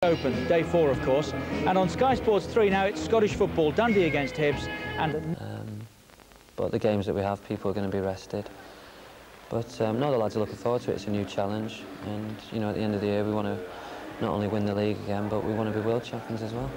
Open, day 4, of course. And on Sky Sports 3 now, it's Scottish football, Dundee against Hibs. And but the games that we have, people are going to be rested. But no, the lads are looking forward to it. It's a new challenge, and you know, at the end of the year, we want to not only win the league again, but we want to be world champions as well.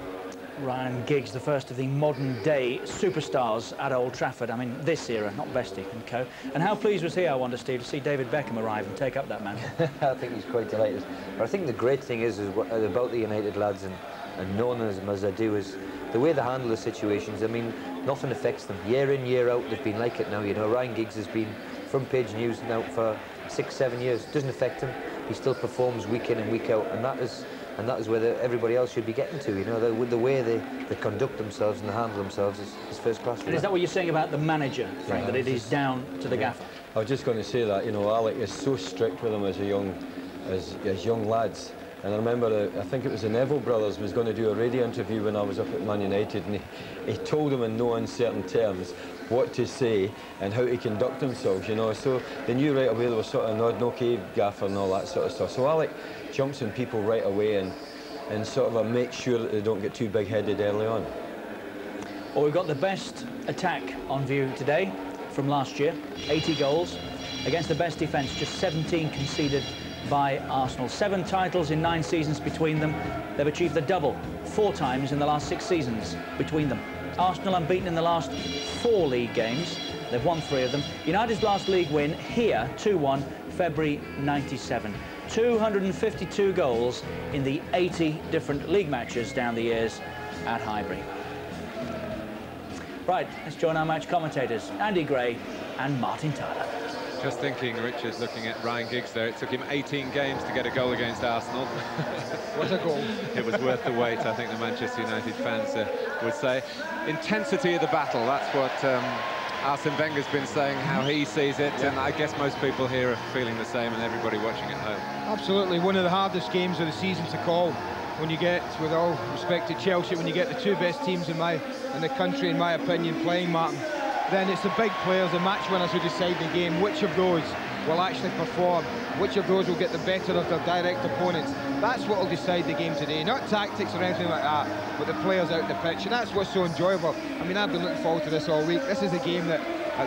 Ryan Giggs, the first of the modern-day superstars at Old Trafford. I mean, this era, not Vesty and co. And how pleased was he, I wonder, Steve, to see David Beckham arrive and take up that mantle? I think he's quite delighted. But I think the great thing is about the United lads and knowing them as I do is the way they handle the situations. I mean, nothing affects them. Year in, year out, they've been like it now. You know, Ryan Giggs has been front page news now for 6, 7 years. It doesn't affect him. He still performs week in and week out, and that is where everybody else should be getting to. You know, the way they conduct themselves and they handle themselves is first class. And is that what you're saying about the manager, Frank, that it is down to the gaffer? I was just going to say that, you know, Alec is so strict with them as young lads. And I remember, I think it was the Neville brothers was going to do a radio interview when I was up at Man United, and he told them in no uncertain terms what to say and how to conduct themselves, you know. So they knew right away they were sort of nodding, okay, gaffer, and all that sort of stuff. So Alec jumps on people right away and sort of makes sure that they don't get too big-headed early on. Well, we've got the best attack on view today from last year, 80 goals against the best defence, just 17 conceded by Arsenal. 7 titles in 9 seasons between them. They've achieved the double 4 times in the last 6 seasons between them. Arsenal unbeaten in the last 4 league games. They've won 3 of them. United's last league win here, 2-1, February '97. 252 goals in the 80 different league matches down the years at Highbury. Right, let's join our match commentators, Andy Gray and Martin Tyler. Just thinking, Richard, looking at Ryan Giggs there, it took him 18 games to get a goal against Arsenal. What a goal. It was worth the wait, I think the Manchester United fans would say. Intensity of the battle, that's what Arsene Wenger's been saying, how he sees it, and I guess most people here are feeling the same, and everybody watching at home. Absolutely, one of the hardest games of the season to call. When you get, with all respect to Chelsea, when you get the 2 best teams in the country, in my opinion, playing, Martin, then it's the big players, the match winners, who decide the game. Which of those will actually perform? Which of those will get the better of their direct opponents? That's what will decide the game today. Not tactics or anything like that, but the players out the pitch. And that's what's so enjoyable. I mean, I've been looking forward to this all week. This is a game that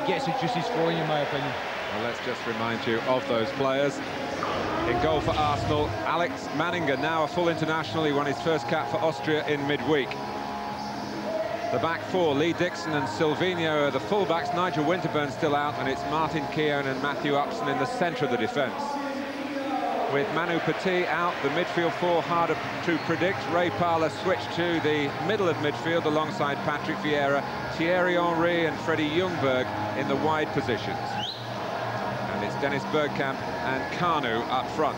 gets the juices flowing, in my opinion. Well, let's just remind you of those players. In goal for Arsenal, Alex Manninger, now a full international. He won his first cap for Austria in midweek. The back 4, Lee Dixon and Silvinho are the full-backs. Nigel Winterburn still out, and it's Martin Keown and Matthew Upson in the centre of the defence. With Manu Petit out, the midfield 4 harder to predict. Ray Parlour switched to the middle of midfield alongside Patrick Vieira, Thierry Henry and Freddie Ljungberg in the wide positions. And it's Dennis Bergkamp and Kanu up front.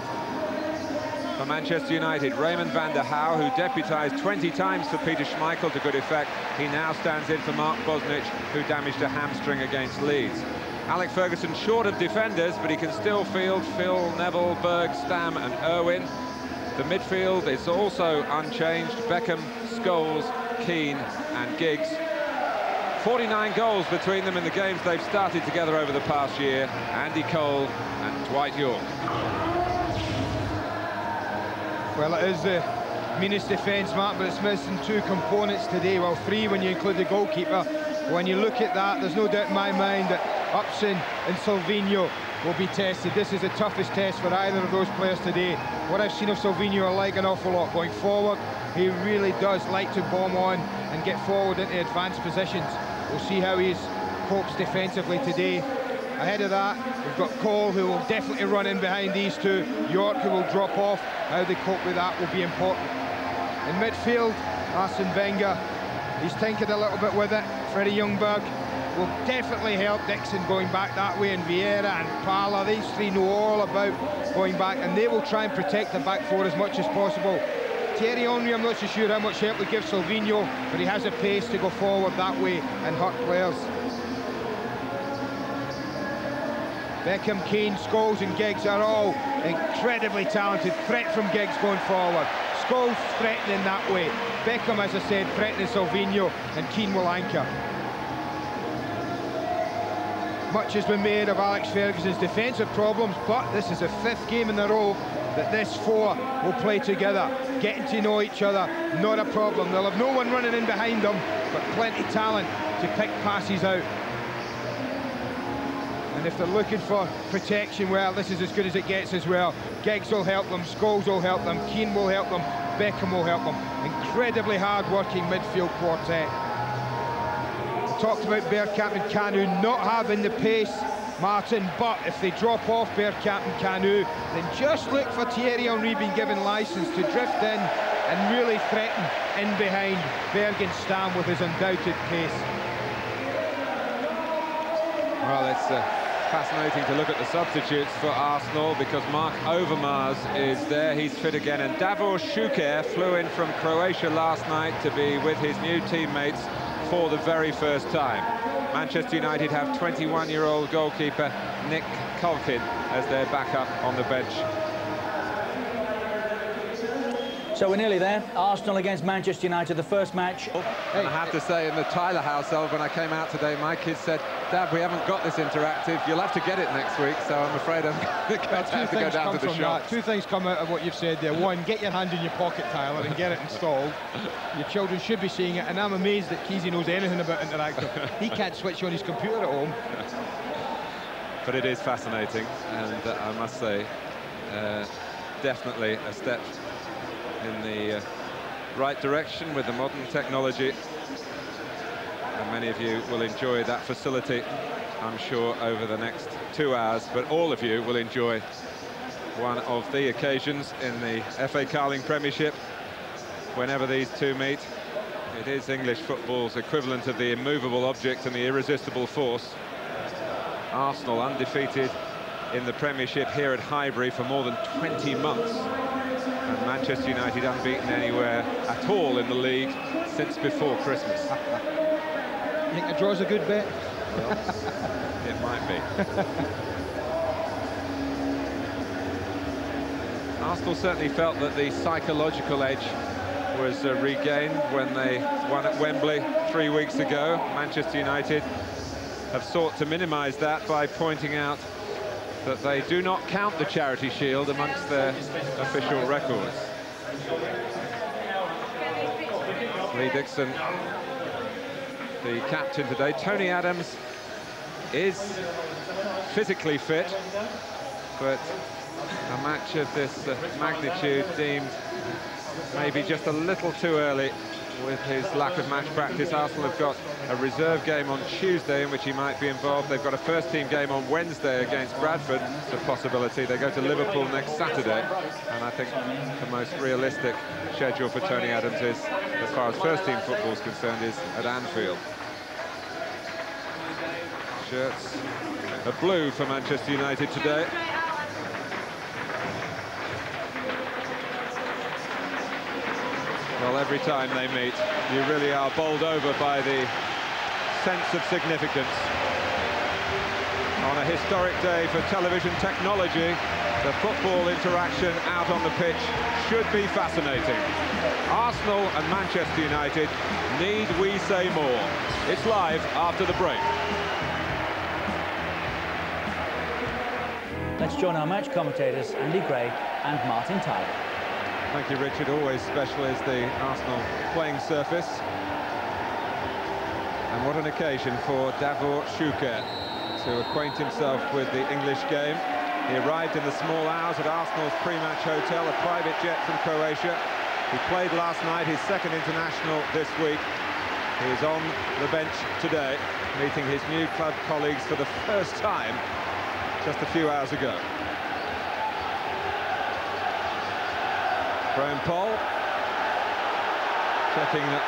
For Manchester United, Raymond van der Hauw, who deputised 20 times for Peter Schmeichel to good effect. He now stands in for Mark Bosnich, who damaged a hamstring against Leeds. Alec Ferguson short of defenders, but he can still field Phil, Neville, Berg, Stam and Irwin. The midfield is also unchanged. Beckham, Scholes, Keane and Giggs. 49 goals between them in the games they've started together over the past year. Andy Cole and Dwight Yorke. Well, it is the meanest defence, Mark, but it's missing 2 components today. Well, 3 when you include the goalkeeper. When you look at that, there's no doubt in my mind that Upson and Silvinho will be tested. This is the toughest test for either of those players today. What I've seen of Silvinho, I like an awful lot. Going forward, he really does like to bomb on and get forward into advanced positions. We'll see how he copes defensively today. Ahead of that, we've got Cole, who will definitely run in behind these 2. Yorke, who will drop off. How they cope with that will be important. In midfield, Arsene Wenger, he's tinkered a little bit with it. Freddie Ljungberg will definitely help Dixon going back that way, and Vieira and Parlour. These 3 know all about going back, and they will try and protect the back 4 as much as possible. Thierry Henry, I'm not so sure how much help we give Silvinho, but he has a pace to go forward that way and hurt players. Beckham, Keane, Scholes and Giggs are all incredibly talented. Threat from Giggs going forward. Scholes threatening that way. Beckham, as I said, threatening Silvinho, and Keane will anchor. Much has been made of Alex Ferguson's defensive problems, but this is the 5th game in a row that this 4 will play together. getting to know each other, not a problem. They'll have no one running in behind them, but plenty of talent to pick passes out. And if they're looking for protection, well, this is as good as it gets as well. Giggs will help them, Scholes will help them, Keane will help them, Beckham will help them. Incredibly hard-working midfield quartet. We talked about Bergkamp and Kanu not having the pace, Martin, but if they drop off Bergkamp and Kanu, then just look for Thierry Henry being given licence to drift in and really threaten in behind Bergen-Stam with his undoubted pace. Well, it's fascinating to look at the substitutes for Arsenal because Mark Overmars is there, he's fit again, and Davor Šuker flew in from Croatia last night to be with his new teammates for the very first time. Manchester United have 21-year-old goalkeeper Nick Culkin as their backup on the bench. So we're nearly there. Arsenal against Manchester United, the first match. And I have to say, in the Tyler household, when I came out today, my kids said, Dad, we haven't got this interactive. You'll have to get it next week. So I'm afraid I'm going to have to go down to the shop. Two things come out of what you've said there. One, get your hand in your pocket, Tyler, and get it installed. Your children should be seeing it, and I'm amazed that Keezy knows anything about interactive. He can't switch on his computer at home. But it is fascinating, and I must say, definitely a step in the right direction with the modern technology, and many of you will enjoy that facility, I'm sure, over the next 2 hours, but all of you will enjoy one of the occasions in the FA Carling Premiership whenever these two meet. It is English football's equivalent of the immovable object and the irresistible force. Arsenal undefeated in the Premiership here at Highbury for more than 20 months. And Manchester United unbeaten anywhere at all in the league since before Christmas. You think the draw's a good bet? Well, it might be. Arsenal certainly felt that the psychological edge was regained when they won at Wembley 3 weeks ago. Manchester United have sought to minimise that by pointing out that they do not count the Charity Shield amongst their official records. Lee Dixon, the captain today. Tony Adams is physically fit, but a match of this magnitude deemed maybe just a little too early with his lack of match practice. Arsenal have got a reserve game on Tuesday in which he might be involved. They've got a first-team game on Wednesday against Bradford. It's a possibility. They go to Liverpool next Saturday, and I think the most realistic schedule for Tony Adams is, as far as first-team football is concerned, is at Anfield. Shirts are blue for Manchester United today. Well, every time they meet, you really are bowled over by the sense of significance. On a historic day for television technology, the football interaction out on the pitch should be fascinating. Arsenal and Manchester United, need we say more? It's live after the break. Let's join our match commentators, Andy Gray and Martin Tyler. Thank you, Richard. Always special is the Arsenal playing surface. And what an occasion for Davor Šuker to acquaint himself with the English game. He arrived in the small hours at Arsenal's pre-match hotel, a private jet from Croatia. He played last night, his second international this week. He is on the bench today, meeting his new club colleagues for the first time just a few hours ago. Graham Poll checking that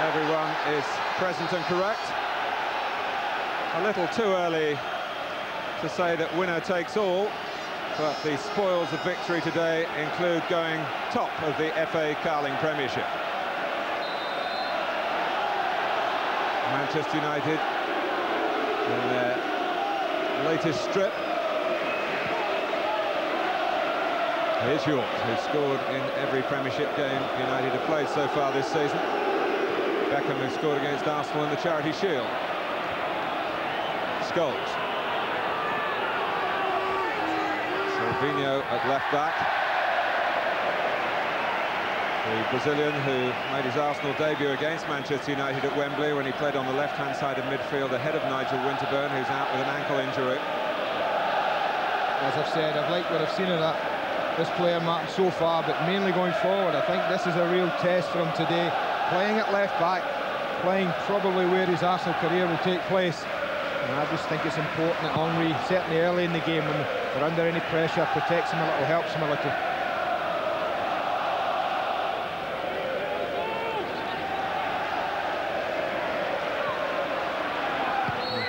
everyone is present and correct. A little too early to say that winner takes all, but the spoils of victory today include going top of the FA Carling Premiership. Manchester United in their latest strip. Here's York, who scored in every Premiership game United have played so far this season. Beckham, who scored against Arsenal in the Charity Shield. Scholes. Silvinho at left back. The Brazilian who made his Arsenal debut against Manchester United at Wembley when he played on the left-hand side of midfield ahead of Nigel Winterburn, who's out with an ankle injury. As I've said, I've liked what I've seen of this player, Martin, so far, but mainly going forward. I think this is a real test for him today. Playing at left-back, playing probably where his Arsenal career will take place. And I just think it's important that Henry, certainly early in the game, when they're under any pressure, protects him a little, helps him a little.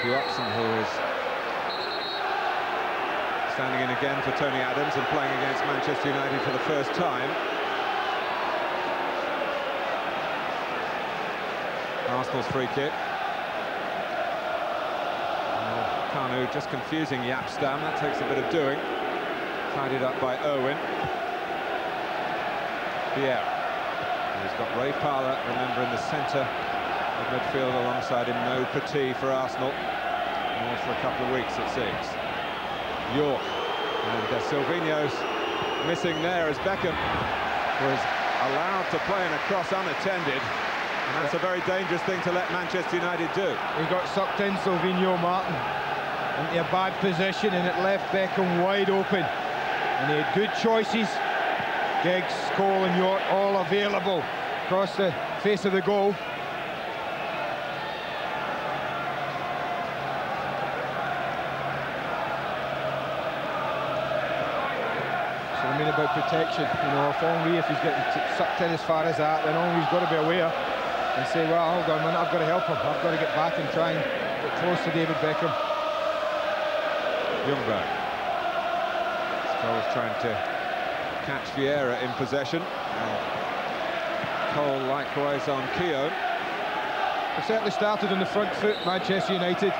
Matthew Upson, who is standing in again for Tony Adams and playing against Manchester United for the first time. Arsenal's free kick. Kanu just confusing Jaap Stam. That takes a bit of doing. Tidied up by Owen. Vieira. He's got Ray Parlour, remember, in the centre of midfield alongside him. No Petit for Arsenal. More for a couple of weeks, it seems. York. And Silvinho's missing there as Beckham was allowed to play in a cross unattended. And that's a very dangerous thing to let Manchester United do. He got sucked in, Silvinho, Martin, into a bad position, and it left Beckham wide open. And he had good choices. Giggs, Cole and York all available across the face of the goal. So I mean about protection, you know, if Henry, if he's getting sucked in as far as that, then Henry's got to be aware and say, well, hold on a minute, I've got to help him. I've got to get back and try and get close to David Beckham. Ljungberg. Scholes trying to catch Vieira in possession. And Cole likewise on Keown. They certainly started on the front foot, Manchester United.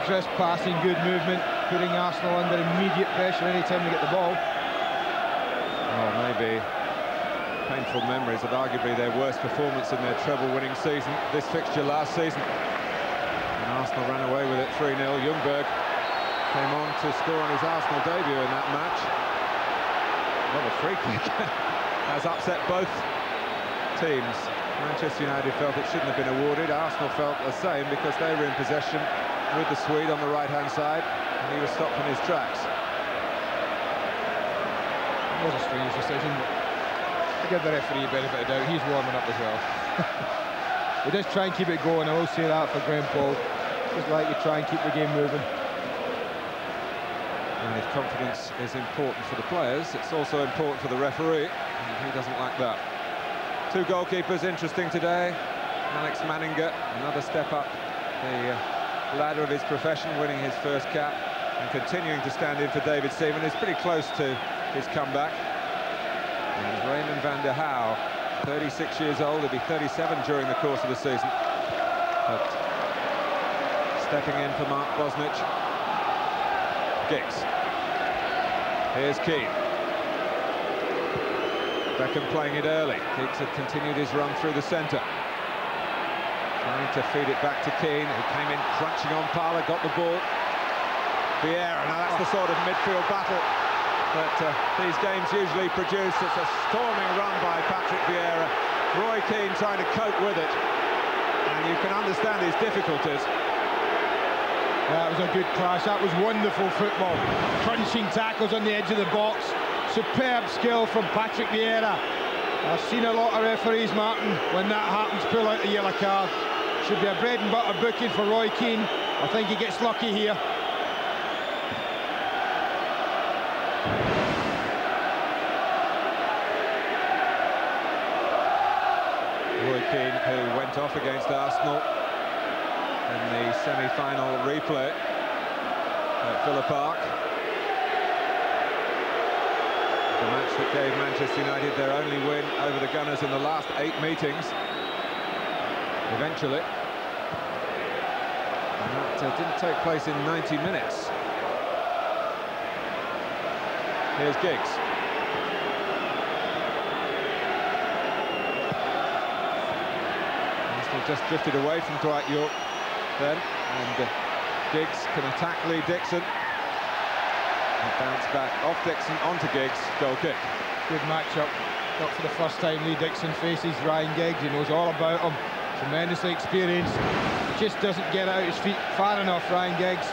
Crisp passing, good movement, putting Arsenal under immediate pressure anytime they get the ball. Oh, maybe painful memories of arguably their worst performance in their treble-winning season, this fixture last season. And Arsenal ran away with it 3-0. Ljungberg came on to score on his Arsenal debut in that match. Well, a free kick has upset both teams. Manchester United felt it shouldn't have been awarded. Arsenal felt the same because they were in possession with the Swede on the right-hand side, and he was stopped in his tracks. It was a strange decision, but to give the referee a benefit of doubt, he's warming up as well. We just try and keep it going. I will say that for Graham Paul. Just like you try and keep the game moving. And if confidence is important for the players, it's also important for the referee, and he doesn't like that. Two goalkeepers interesting today. Alex Manninger, another step up the ladder of his profession, winning his first cap and continuing to stand in for David Seaman, who's pretty close to his comeback. And Raymond van der Hauw, 36 years old, he'll be 37 during the course of the season. But stepping in for Mark Bosnich. Giggs. Here's Keane. Beckham playing it early. Giggs had continued his run through the centre. Trying to feed it back to Keane, who came in crunching on Parlour, got the ball. Vieira, now that's the sort of midfield battle that these games usually produce. It's a storming run by Patrick Vieira. Roy Keane trying to cope with it. And you can understand his difficulties. That was a good clash. That was wonderful football. Crunching tackles on the edge of the box. Superb skill from Patrick Vieira. I've seen a lot of referees, Martin, when that happens, pull out the yellow card. Should be a bread and butter booking for Roy Keane. I think he gets lucky here. Roy Keane, who went off against Arsenal in the semi-final replay at Villa Park. The match that gave Manchester United their only win over the Gunners in the last 8 meetings. Eventually. And that didn't take place in 90 minutes. Here's Giggs. Arsenal just drifted away from Dwight York then, and Giggs can attack Lee Dixon. And bounce back off Dixon onto Giggs, goal kick. Good matchup. Not for the first time Lee Dixon faces Ryan Giggs. He knows all about him. Tremendously experienced. He just doesn't get out his feet far enough, Ryan Giggs.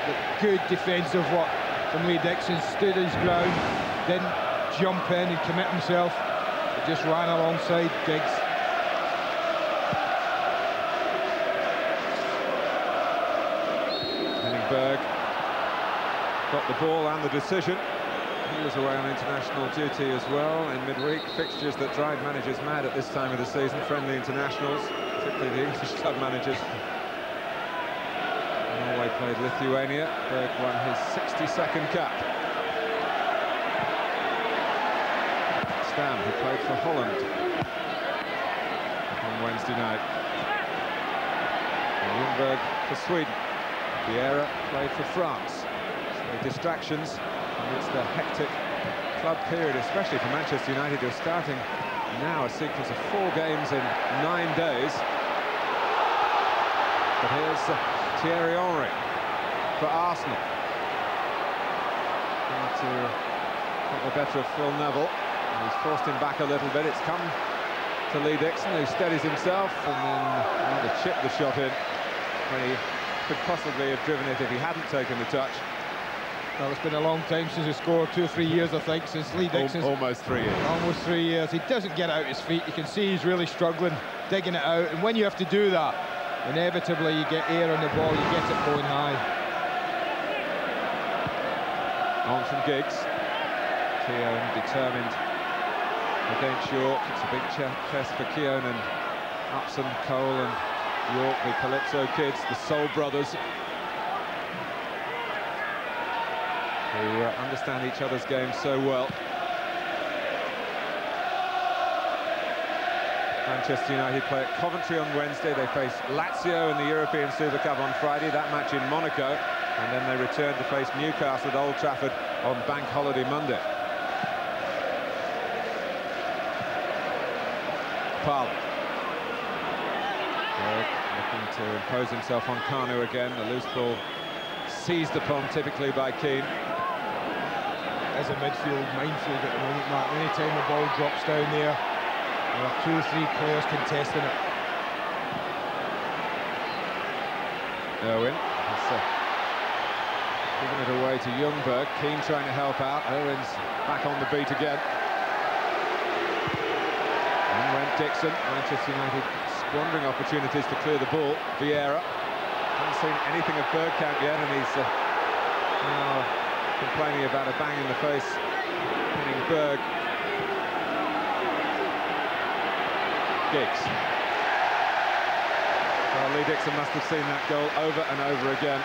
But good defensive work from Lee Dixon. Stood his ground, didn't jump in and commit himself. He just ran alongside Giggs. Berg got the ball and the decision. He was away on international duty as well in midweek. Fixtures that drive managers mad at this time of the season, friendly internationals, particularly the English club managers. Norway played Lithuania. Berg won his 62nd cap. Stam, who played for Holland on Wednesday night. And Ljungberg for Sweden. Vieira played for France. So distractions amidst the hectic club period, especially for Manchester United, who are starting now a sequence of 4 games in 9 days. But here's Thierry Henry for Arsenal. Trying to get the better of Phil Neville. And he's forced him back a little bit. It's come to Lee Dixon, who steadies himself and then rather chipped the shot in when he could possibly have driven it if he hadn't taken the touch. Well, it's been a long time since he scored, 2 or 3 years, I think, since Lee Dixon. Almost 3 years. Almost 3 years. He doesn't get out his feet. You can see he's really struggling, digging it out. And when you have to do that, inevitably you get air on the ball, you get it going high. On from Giggs. Keown determined against York. It's a big chest for Keown and Upson, Cole and York, the Calypso kids, the Soul brothers, who understand each other's game so well. Manchester United play at Coventry on Wednesday. They face Lazio in the European Super Cup on Friday, that match in Monaco, and then they return to face Newcastle at Old Trafford on Bank Holiday Monday. Parlour. Looking to impose himself on Kanu again. The loose ball seized upon typically by Keane. As a midfield minefield at the moment, Mark. Anytime the ball drops down there, there are 2 or 3 players contesting it. Irwin has given it away to Ljungberg. Keane trying to help out. Irwin's back on the beat again. And went Dixon. Manchester United squandering opportunities to clear the ball. Vieira hasn't seen anything of Bergkamp yet, and he's now complaining about a bang in the face, hitting Berg. Giggs. Well, Lee Dixon must have seen that goal over and over again,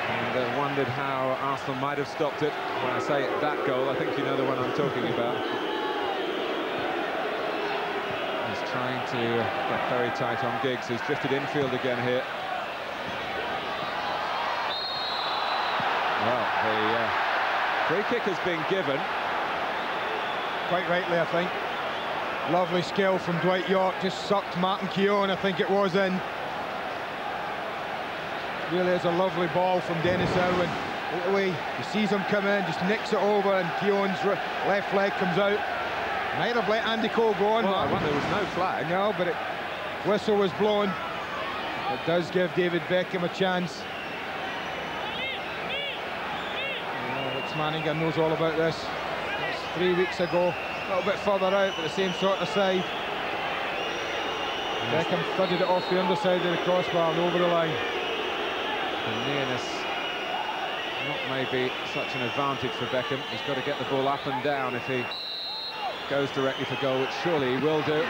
and wondered how Arsenal might have stopped it. When I say that goal, I think you know the one I'm talking about. He's trying to get very tight on Giggs, who's drifted infield again here. Well, the free kick has been given. Quite rightly, I think. Lovely skill from Dwight York, just sucked Martin Keown, I think it was, in. Really is a lovely ball from Dennis Irwin. Right away, he sees him come in, just nicks it over, and Keown's left leg comes out. Might have let Andy Cole go on. Well, there was no flag. No, but whistle was blown. It does give David Beckham a chance. Alex Manninger knows all about this. That's 3 weeks ago. A little bit further out, but the same sort of side. Beckham thudded it off the underside of the crossbar and over the line. The nearness, not maybe such an advantage for Beckham. He's got to get the ball up and down if he goes directly for goal, which surely he will do.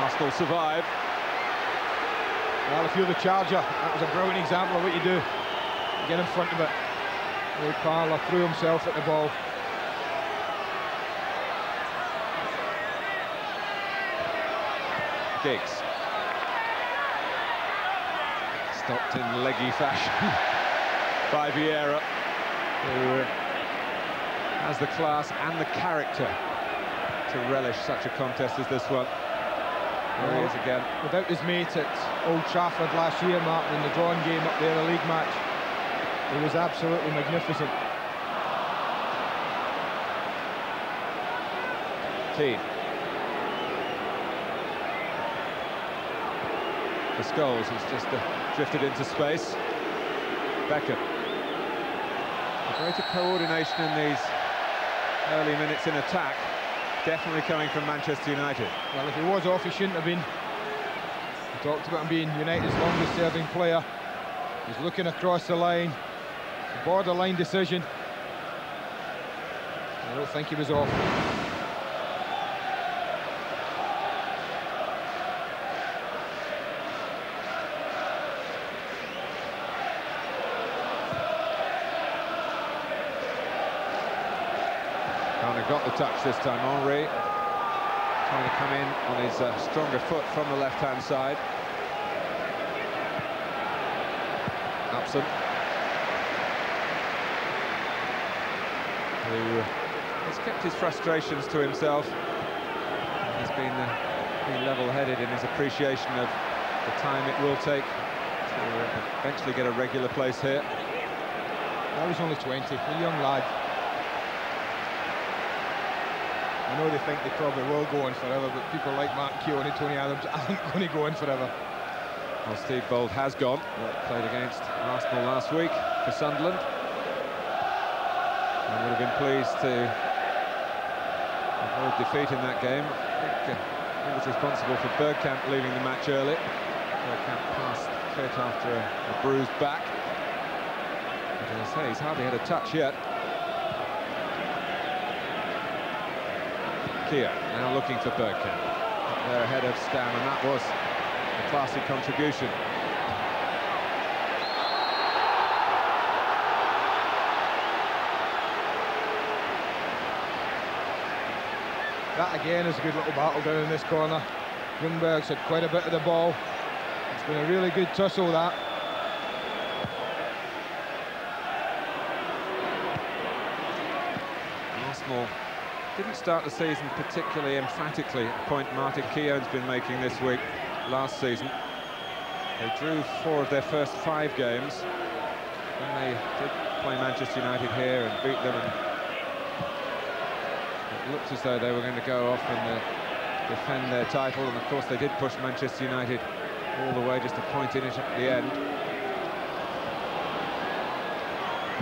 Arsenal survive. Well, if you're the Charger, that was a brilliant example of what you do. You get in front of it. Ray Parlour threw himself at the ball. Giggs. Stopped in leggy fashion by Vieira, who has the class and the character to relish such a contest as this one. There he is again. Without his mate at Old Trafford last year, Martin, in the drawing game up there, the league match, he was absolutely magnificent. Keane. For Scholes, who's just drifted into space. Beckham. A greater coordination in these early minutes in attack, definitely coming from Manchester United. Well, if he was off, he shouldn't have been. We talked about him being United's longest-serving player. He's looking across the line. It's a borderline decision. I don't think he was off. Got the touch this time. Henry trying to come in on his stronger foot from the left-hand side. Upson, who has kept his frustrations to himself. He's been level-headed in his appreciation of the time it will take to eventually get a regular place here. That was only 20, a young lad. I know they think they probably will go on forever, but people like Martin Keown and Tony Adams aren't going to go on forever. Well, Steve Bold has gone. Played against Arsenal last week for Sunderland. And would have been pleased to avoid defeat in that game. I think he was responsible for Bergkamp leaving the match early. Bergkamp passed fit after a bruised back. But as I say, he's hardly had a touch yet. Kia now looking for Bergkamp. They're ahead of Stam, and that was a classy contribution. That again is a good little battle down in this corner. Ljungberg's had quite a bit of the ball. It's been a really good tussle, that. Arsenal didn't start the season particularly emphatically, a point Martin Keown's been making this week, last season. They drew 4 of their first 5 games. When they did play Manchester United here and beat them, and it looked as though they were going to go off and defend their title, and of course they did push Manchester United all the way, just a point in it at the end.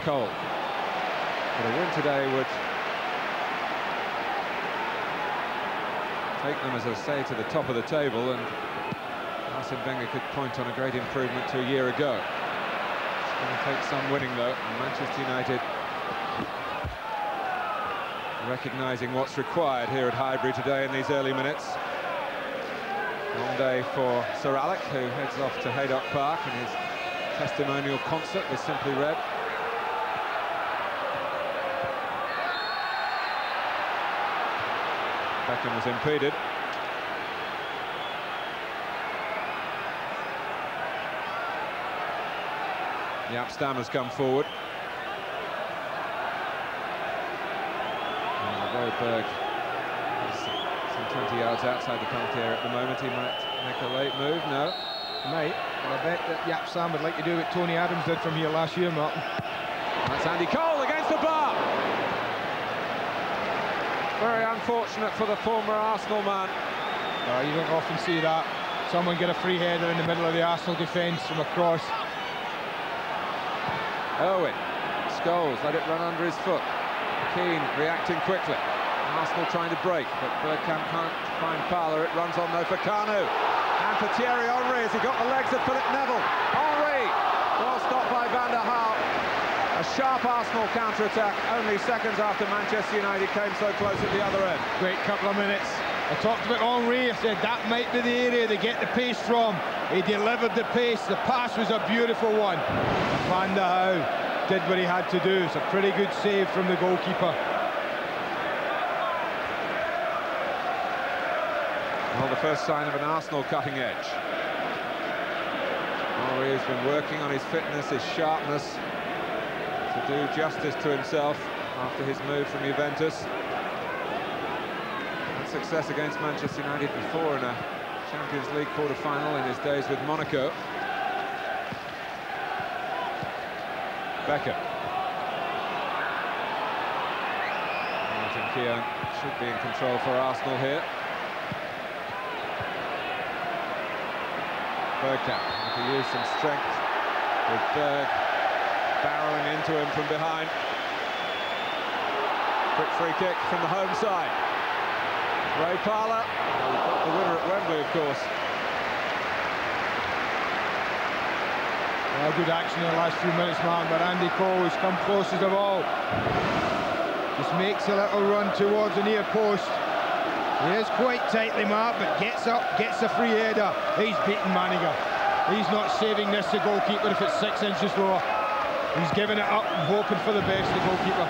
Cole. But a win today would take them, as I say, to the top of the table, and Arsene Wenger could point on a great improvement to a year ago. It's going to take some winning, though, and Manchester United recognising what's required here at Highbury today in these early minutes. Long day for Sir Alec, who heads off to Haydock Park and his testimonial concert with Simply Red. Beckham was impeded. Jaap Stam has come forward. Berg is some 20 yards outside the penalty area at the moment. He might make a late move. No. He might. But I bet that Jaap Stam would like to do what Tony Adams did from here last year, Martin. That's Andy Cole against the bar. Very unfortunate for the former Arsenal man. You don't often see that. Someone get a free header in the middle of the Arsenal defence from across. Irwin. Scholes let it run under his foot. Keane reacting quickly. Arsenal trying to break, but Bergkamp can't find Parler. It runs on though for Kanu. And for Thierry Henry, has he got the legs of Philip Neville? Henry! Well stopped by Van der Haar. A sharp Arsenal counter-attack only seconds after Manchester United came so close at the other end. Great couple of minutes. I talked about Henry. I said that might be the area they get the pace from. He delivered the pace. The pass was a beautiful one. Van der Haar did what he had to do. It's a pretty good save from the goalkeeper. Well, the first sign of an Arsenal cutting edge. Henry has been working on his fitness, his sharpness, to do justice to himself after his move from Juventus. Had success against Manchester United before in a Champions League quarter-final in his days with Monaco. Beckham. Martin Keown should be in control for Arsenal here. Bergkamp to use some strength with Berg barreling into him from behind. Quick free kick from the home side. Ray Parlour, we've got the winner at Wembley, of course. Well, good action in the last few minutes, Martin, but Andy Cole has come closest of all. Just makes a little run towards the near post. He is quite tightly marked, but gets up, gets a free header. He's beaten Manninger. He's not saving this, the goalkeeper, if it's 6 inches lower. He's giving it up and hoping for the best, the goalkeeper.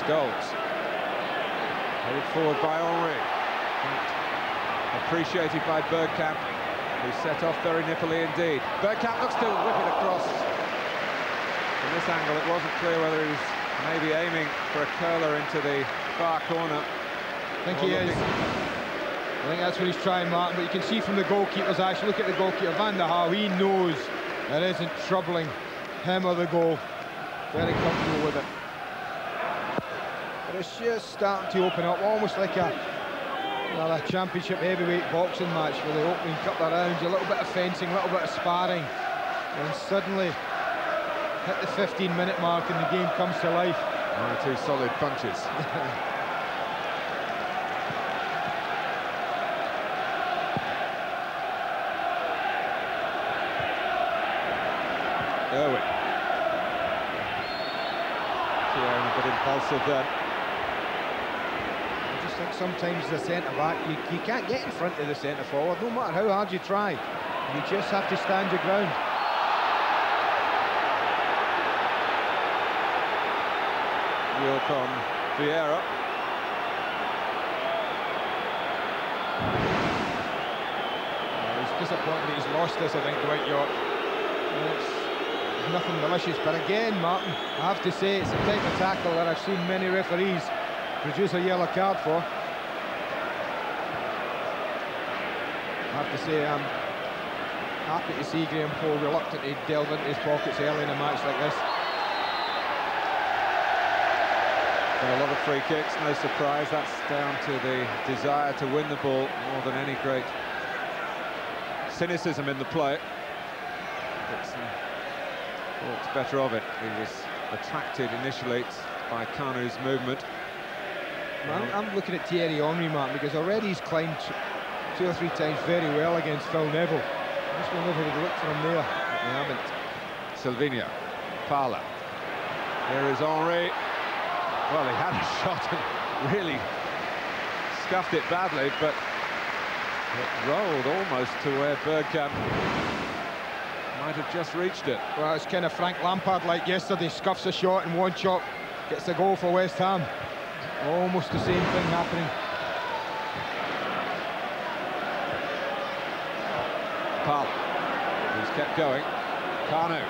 Scholes. Headed forward by Henry. Appreciated by Bergkamp, who set off very nippily indeed. Bergkamp looks to whip it across. From this angle, it wasn't clear whether he was maybe aiming for a curler into the far corner. I think he is. I think that's what he's trying, Martin, but you can see from the goalkeeper's eyes, look at the goalkeeper, Van der Haar, he knows it isn't troubling him or the goal. Very comfortable with it. But it's just starting to open up, almost like a championship heavyweight boxing match for the opening couple of rounds. A little bit of fencing, a little bit of sparring, and suddenly hit the 15-minute mark and the game comes to life. 1 or 2 solid punches. Irwin. Keown a bit impulsive then. I just think sometimes the centre-back, you can't get in front of the centre-forward, no matter how hard you try. You just have to stand your ground. York on Vieira. He's disappointed that he's lost this, I think, Dwight York. It's nothing malicious, but again, Martin, I have to say, it's the type of tackle that I've seen many referees produce a yellow card for. I have to say, I'm happy to see Graham Poll reluctant to delve into his pockets early in a match like this. A lot of free kicks, no surprise. That's down to the desire to win the ball more than any great cynicism in the play. Dixon thought better of it. He was attracted initially by Kanu's movement. I'm looking at Thierry Henry, Martin, because already he's climbed 2 or 3 times very well against Phil Neville. I just wonder if we would look for him there, but we haven't. Silvino, Parlour. Here is Henry. Well, he had a shot and really scuffed it badly, but it rolled almost to where Bergkamp might have just reached it. Well, it's kind of Frank Lampard like yesterday, scuffs a shot and one shot gets a goal for West Ham. Almost the same thing happening. Parlour, who's kept going. Kanu.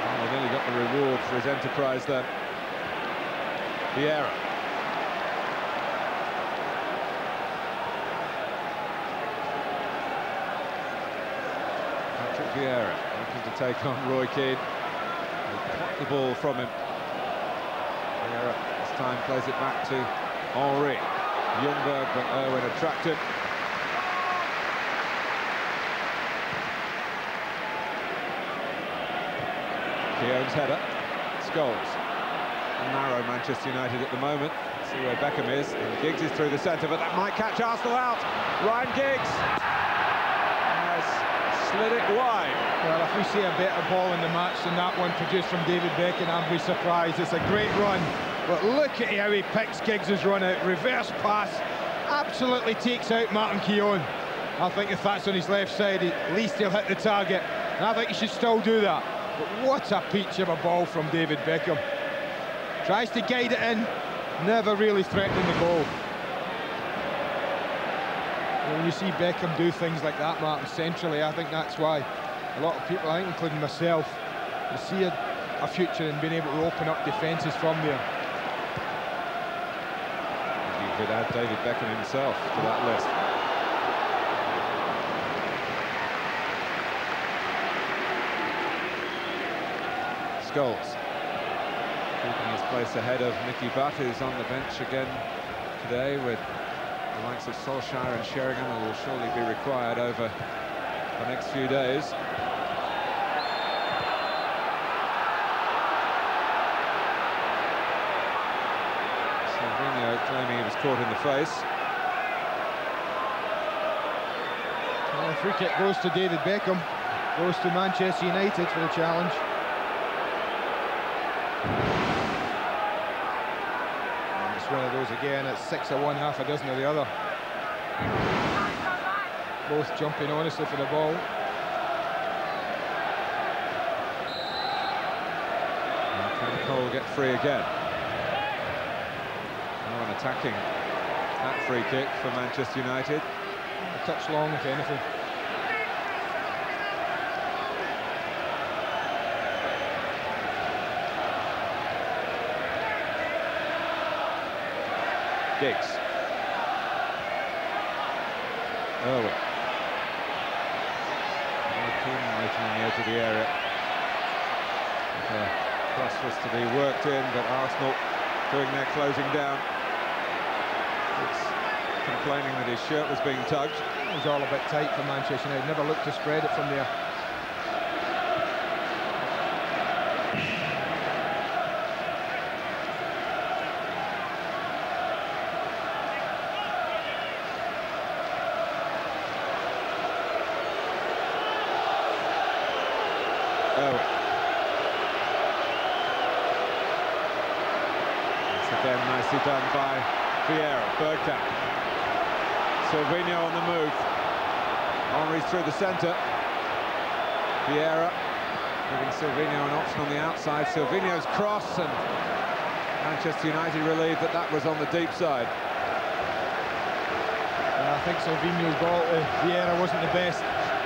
Oh, nearly got the reward for his enterprise then. Vieira. Patrick Vieira looking to take on Roy Keane. He plucked the ball from him. Vieira this time plays it back to Henry. Ljungberg, but Irwin attracted. Keown's header. Scholes. Narrow Manchester United at the moment. Let's see where Beckham is. And Giggs is through the centre, but that might catch Arsenal out. Ryan Giggs has slid it wide. Well, if we see a better ball in the match than that one produced from David Beckham, I'd be surprised. It's a great run, but look at how he picks Giggs' run out. Reverse pass, absolutely takes out Martin Keown. I think if that's on his left side, at least he'll hit the target. And I think he should still do that. But what a peach of a ball from David Beckham. Tries to guide it in, never really threatening the goal. When you see Beckham do things like that, Martin, centrally, I think that's why a lot of people, I think including myself, you see a future in being able to open up defences from there. You could add David Beckham himself to that list. goals. Keeping his place ahead of Nicky Butt, who's on the bench again today with the likes of Solskjaer and Sheringham, who will surely be required over the next few days. Silvino claiming he was caught in the face. Well, the free kick goes to David Beckham, goes to Manchester United for the challenge. And it's one of those again, it's 6 of one, half a dozen of the other. Both jumping honestly for the ball. And can Cole get free again? Now an attacking that free kick for Manchester United. A touch long, if anything. Giggs. Irwin. Keane waiting on the edge of the area. Cross was to be worked in, but Arsenal doing their closing down. It's complaining that his shirt was being tugged. It was all a bit tight for Manchester United. Never looked to spread it from there. Again, nicely done by Vieira. Bergkamp. Silvino on the move. Henry's through the centre. Vieira giving Silvino an option on the outside. Silvino's cross, and Manchester United relieved that that was on the deep side. I think Silvino's ball to Vieira wasn't the best.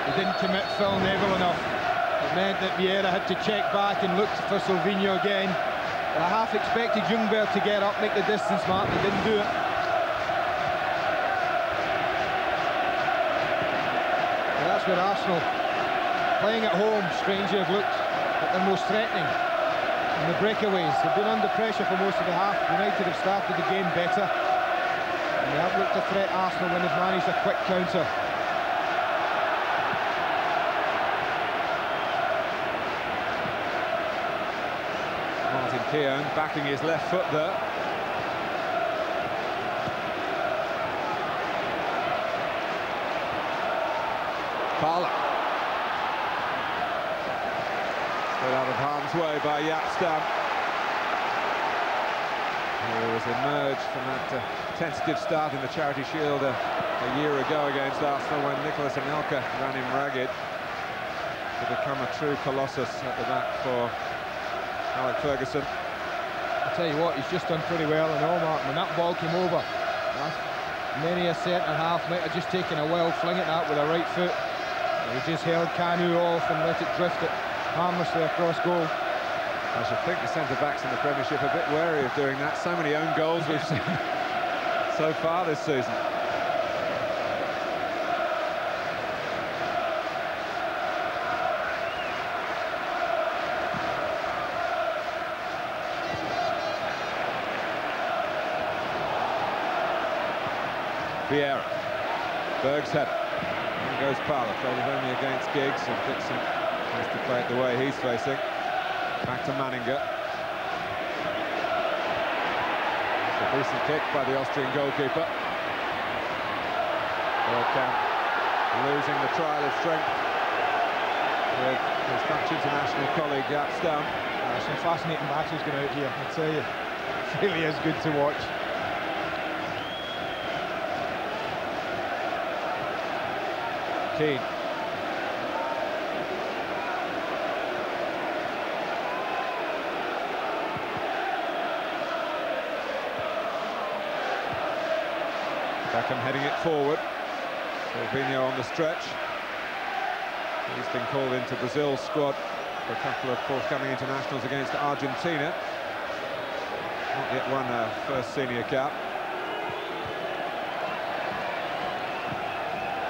He didn't commit Phil Neville enough. It meant that Vieira had to check back and look for Silvino again. I half expected Ljungberg to get up, make the distance mark, he didn't do it. And that's where Arsenal, playing at home, strangely have looked at their most threatening. And the breakaways have been under pressure for most of the half. United have started the game better. And they have looked to threat Arsenal when they've managed a quick counter. Keown backing his left foot there. Parlour. Straight out of harm's way by Jaap Stam, who has emerged from that tentative start in the Charity Shield a year ago against Arsenal when Nicolas Anelka ran him ragged, to become a true colossus at the back for Alec Ferguson. I'll tell you what, he's just done pretty well in all, Martin. When that ball came over, many a centre-half might have just taken a wild fling at that with a right foot. And he just held Kanu off and let it drift it harmlessly across goal. I should think the centre-backs in the Premiership are a bit wary of doing that. So many own goals we've seen so far this season. Vieira. Berg's header. And goes Parlour. Played it only against Giggs, and Dixon has to play it the way he's facing. Back to Manninger. It's a decent kick by the Austrian goalkeeper. Bergkamp losing the trial of strength with his Dutch international colleague Jaap Stam. Some fascinating battles going out here, I tell you. It really is good to watch. Keane. Beckham heading it forward. Silvino on the stretch. He's been called into Brazil's squad for a couple of forthcoming internationals against Argentina. Not yet won a first senior cap.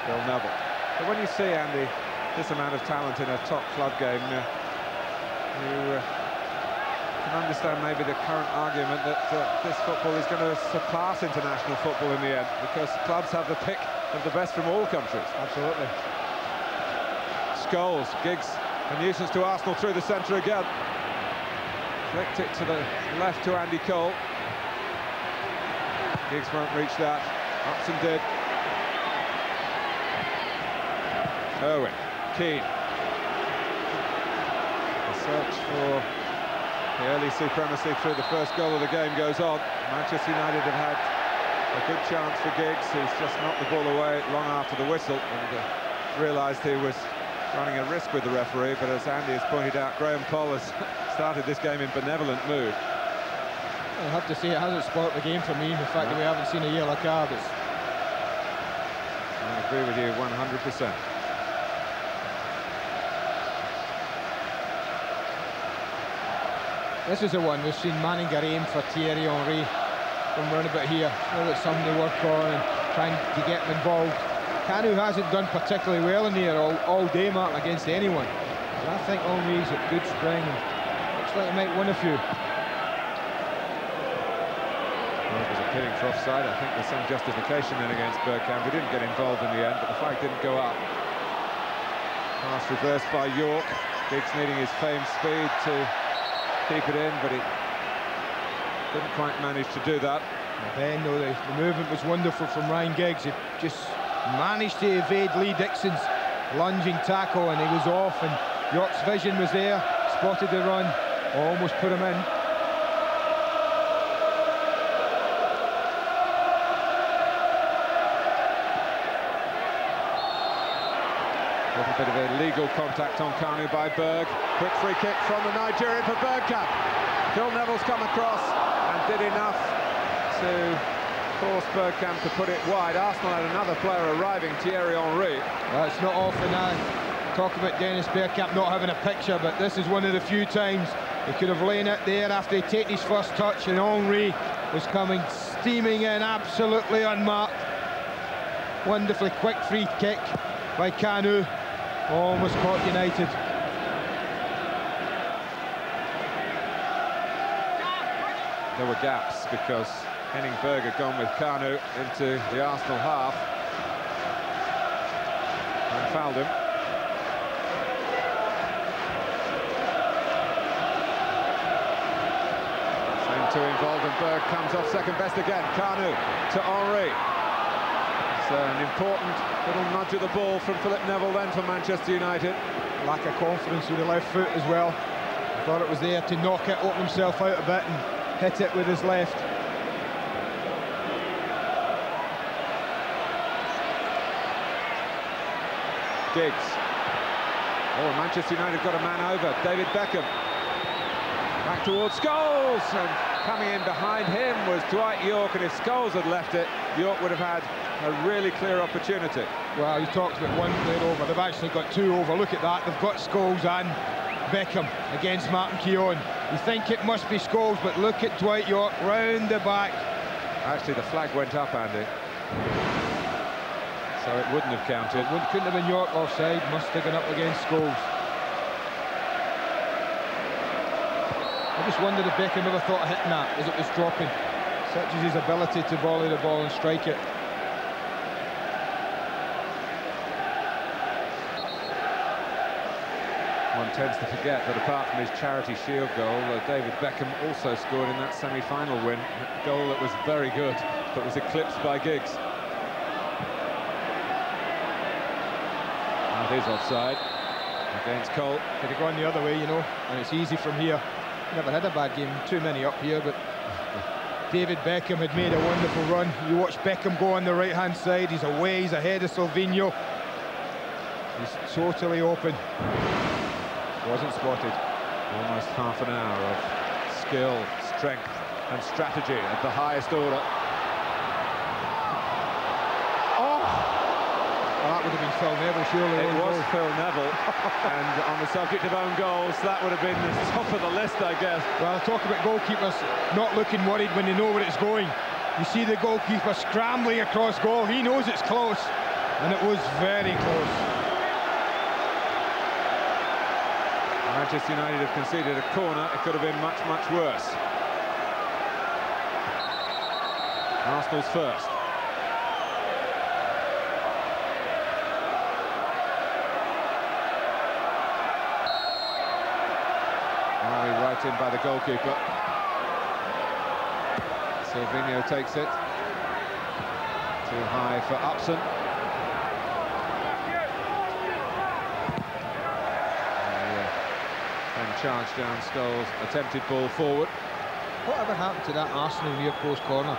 Phil Neville. But when you see, Andy, this amount of talent in a top club game, you can understand maybe the current argument that this football is going to surpass international football in the end, because clubs have the pick of the best from all countries. Absolutely. Scholes, Giggs, a nuisance to Arsenal through the centre again. Flicked it to the left to Andy Cole. Giggs won't reach that. Upson did. Irwin, Keane. The search for the early supremacy through the first goal of the game goes on. Manchester United have had a good chance for Giggs, who's just knocked the ball away long after the whistle, and realised he was running a risk with the referee. But as Andy has pointed out, Graham Poll has started this game in benevolent mood. I have to say, it hasn't spoilt the game for me, the fact that we haven't seen a yellow card. I agree with you 100%. This is the one we've seen Manninger aim for Thierry Henry from round about here. Let somebody work on and trying to get him involved. Kanu hasn't done particularly well in here all day, Martin, against anyone. But I think Henry's a good spring. Looks like he might win a few. Well, it was appealing for offside. I think there's some justification then against Bergkamp. He didn't get involved in the end, but the flag didn't go up. Pass reversed by York. Giggs needing his famed speed to keep it in, but he didn't quite manage to do that. And then, though, the movement was wonderful from Ryan Giggs. He just managed to evade Lee Dixon's lunging tackle, and he was off, and York's vision was there, spotted the run, almost put him in. A little bit of illegal contact on Kanu by Berg. Quick free kick from the Nigerian for Bergkamp. Phil Neville's come across and did enough to force Bergkamp to put it wide. Arsenal had another player arriving, Thierry Henry. Well, it's not often I talk about Dennis Bergkamp not having a picture, but this is one of the few times he could have lain it there after he'd taken his first touch, and Henry was coming steaming in, absolutely unmarked. Wonderfully quick free kick by Kanu. Almost caught United. There were gaps because Henning Berg had gone with Kanu into the Arsenal half and fouled him. Same two involved, and Berg comes off second best again. Kanu to Henry. It's an important little nudge of the ball from Philip Neville then for Manchester United. Lack of confidence with the left foot as well. I thought it was there to knock it, open himself out a bit and hit it with his left. Giggs. Oh, Manchester United got a man over. David Beckham. Back towards Scholes, and coming in behind him was Dwight York, and if Scholes had left it, York would have had a really clear opportunity. Well, you talked about one player over. They've actually got two over. Look at that. They've got Scholes and Beckham against Martin Keown. You think it must be Scholes, but look at Dwight York round the back. Actually, the flag went up, Andy. So it wouldn't have counted. Couldn't have been York offside. Must have gone up against Scholes. I just wondered if Beckham ever thought of hitting that as it was dropping. Such is his ability to volley the ball and strike it. One tends to forget that apart from his Charity Shield goal, David Beckham also scored in that semi-final win. A goal that was very good, but was eclipsed by Giggs. That is offside against Cole. Could have gone the other way, you know, and it's easy from here. Never had a bad game, too many up here, but David Beckham had made a wonderful run. You watch Beckham go on the right-hand side, he's away, he's ahead of Silvinho. He's totally open. Wasn't spotted. Almost half an hour of skill, strength and strategy at the highest order. Oh! Well, that would have been Phil Neville, surely. It was Phil Neville. And on the subject of own goals, that would have been the top of the list, I guess. Well, talk about goalkeepers not looking worried when they know where it's going. You see the goalkeeper scrambling across goal. He knows it's close, and it was very close. Manchester United have conceded a corner, it could have been much, much worse. Arsenal's first. Right in by the goalkeeper. Silvinho takes it. Too high for Upson. And charge down Scholes, attempted ball forward. Whatever happened to that Arsenal near post corner?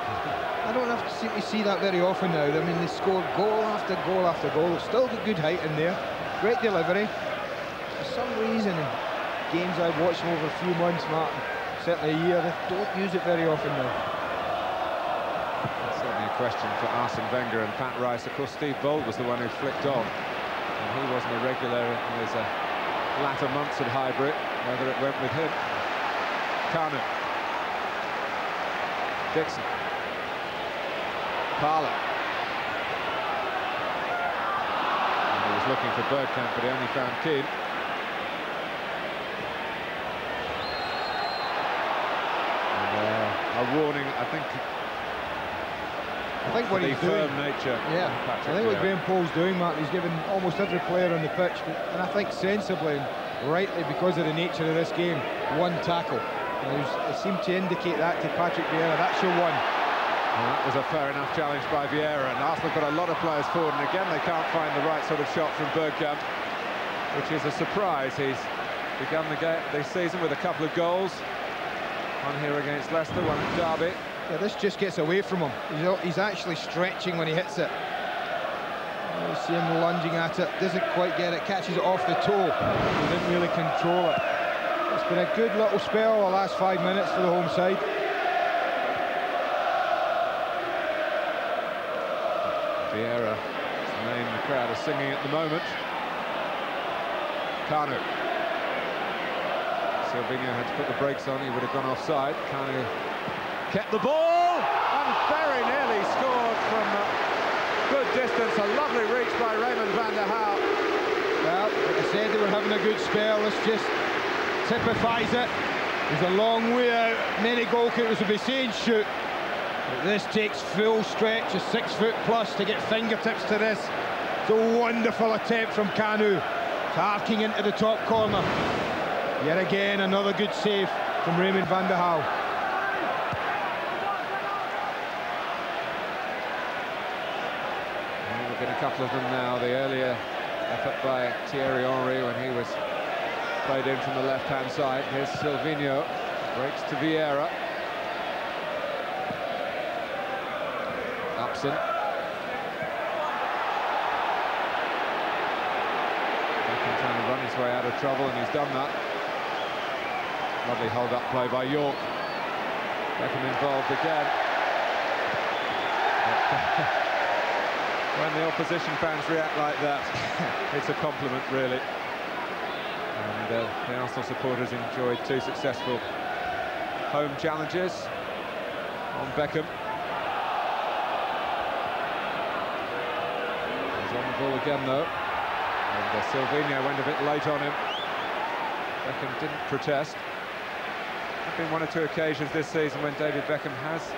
I don't have to seem to see that very often now. I mean, they scored goal after goal after goal. They've still got good height in there. Great delivery. For some reason, in games I've watched them over a few months, Martin, certainly a year, they don't use it very often now. That's certainly a question for Arsene Wenger and Pat Rice. Of course, Steve Bold was the one who flicked on, and he wasn't a regular in his latter months at Highbury, whether it went with him. Kanu. Dixon. Parlour. And he was looking for Bergkamp, but he only found Keane. A warning, I think what he's doing, firm nature. Yeah, I think what Graham Poll's doing, Mark, he's given almost every player on the pitch, and I think sensibly and rightly, because of the nature of this game, one tackle. And he seemed to indicate that to Patrick Vieira. That's your one. Well, that was a fair enough challenge by Vieira, and Arsenal got a lot of players forward, and again they can't find the right sort of shot from Bergkamp, which is a surprise. He's begun the season with a couple of goals. One here against Leicester, one at Derby. Yeah, this just gets away from him. He's actually stretching when he hits it. You see him lunging at it, doesn't quite get it, catches it off the toe. He didn't really control it. It's been a good little spell the last 5 minutes for the home side. Vieira, the name the crowd are singing at the moment. Kanu. Silvinho had to put the brakes on, he would have gone offside. Kanu kept the ball and very nearly scored from a good distance. A lovely reach by Raymond van der Houw. Well, like I said, they were having a good spell. This just typifies it. There's a long way out. Many goalkeepers will be saying shoot. But this takes full stretch, a 6 foot plus, to get fingertips to this. It's a wonderful attempt from Kanu, arcing into the top corner. Yet again, another good save from Raymond van der Houw. There have been a couple of them now. The earlier effort by Thierry Henry when he was played in from the left-hand side. Here's Silvinho, breaks to Vieira. Upson. Beckham trying to run his way out of trouble, and he's done that. Lovely hold-up play by York. Beckham involved again. When the opposition fans react like that, it's a compliment, really. And the Arsenal supporters enjoyed 2 successful home challenges on Beckham. He's on the ball again, though. And Silvinho went a bit late on him. Beckham didn't protest. There have been 1 or 2 occasions this season when David Beckham has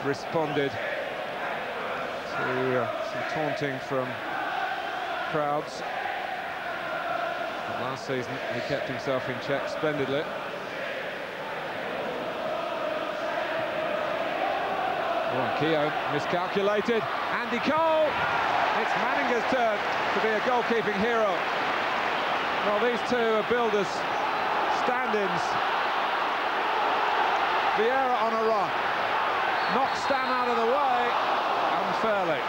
responded to some taunting from crowds. But last season he kept himself in check splendidly. Oh, Keown miscalculated. Andy Cole! It's Manninger's turn to be a goalkeeping hero. Well, these two are builders, stand-ins. Vieira on a run. Knocks Stam out of the way unfairly.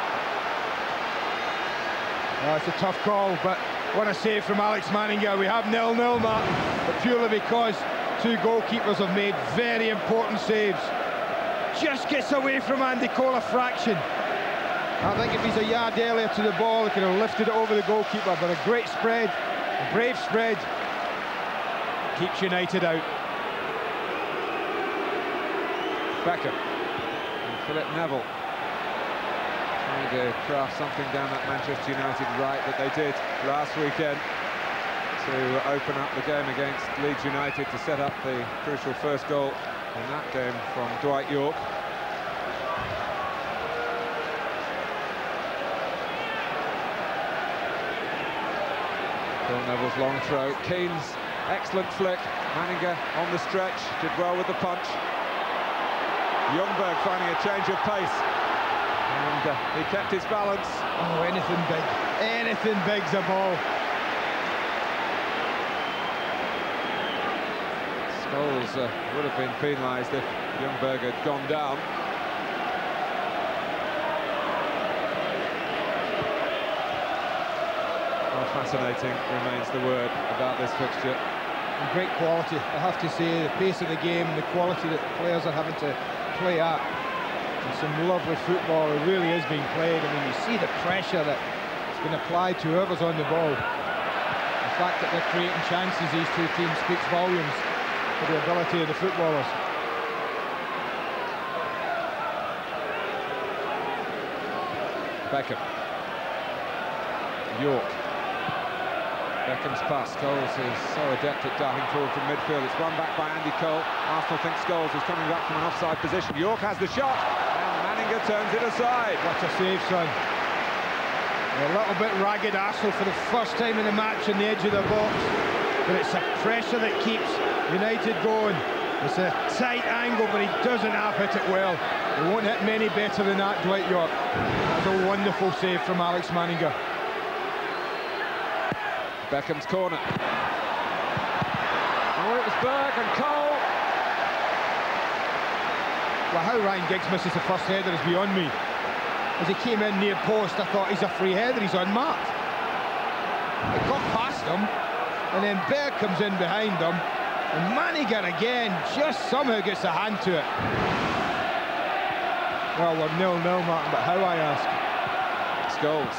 Oh, it's a tough call, but what a save from Alex Manninger. We have 0-0, Martin, but purely because 2 goalkeepers have made very important saves. Just gets away from Andy Cole a fraction. I think if he's a yard earlier to the ball, he could have lifted it over the goalkeeper, but a great spread, a brave spread, keeps United out. Beckham and Philip Neville trying to craft something down that Manchester United right that they did last weekend. to open up the game against Leeds United to set up the crucial first goal in that game from Dwight Yorke. Phil Neville's long throw, Keane's excellent flick, Manninger on the stretch, did well with the punch. Ljungberg finding a change of pace, and he kept his balance. Oh, anything big's a ball. Scholes would have been penalised if Ljungberg had gone down. Well, fascinating remains the word about this fixture. And great quality, I have to say, the pace of the game, the quality that the players are having to play at. And some lovely football, it really is being played. I mean, you see the pressure that's been applied to whoever's on the ball. The fact that they're creating chances, these two teams, speaks volumes for the ability of the footballers. Beckham. Yorke. Beckham's pass. Scholes is so adept at darting forward from midfield. It's run back by Andy Cole. Arsenal thinks Scholes is coming back from an offside position. Yorke has the shot, and Manninger turns it aside. What a save, son. A little bit ragged Arsenal for the first time in the match on the edge of the box. But it's a pressure that keeps United going. It's a tight angle, but he doesn't hit it well. He won't hit many better than that, Dwight Yorke. That's a wonderful save from Alex Manninger. Beckham's corner. Oh, it was Berg and Cole. Well, how Ryan Giggs misses the first header is beyond me. As he came in near post, I thought he's a free header, he's unmarked. It got past him, and then Berg comes in behind him, and Manninger again just somehow gets a hand to it. Well, we're 0-0, Martin, but how, I ask? Scholes.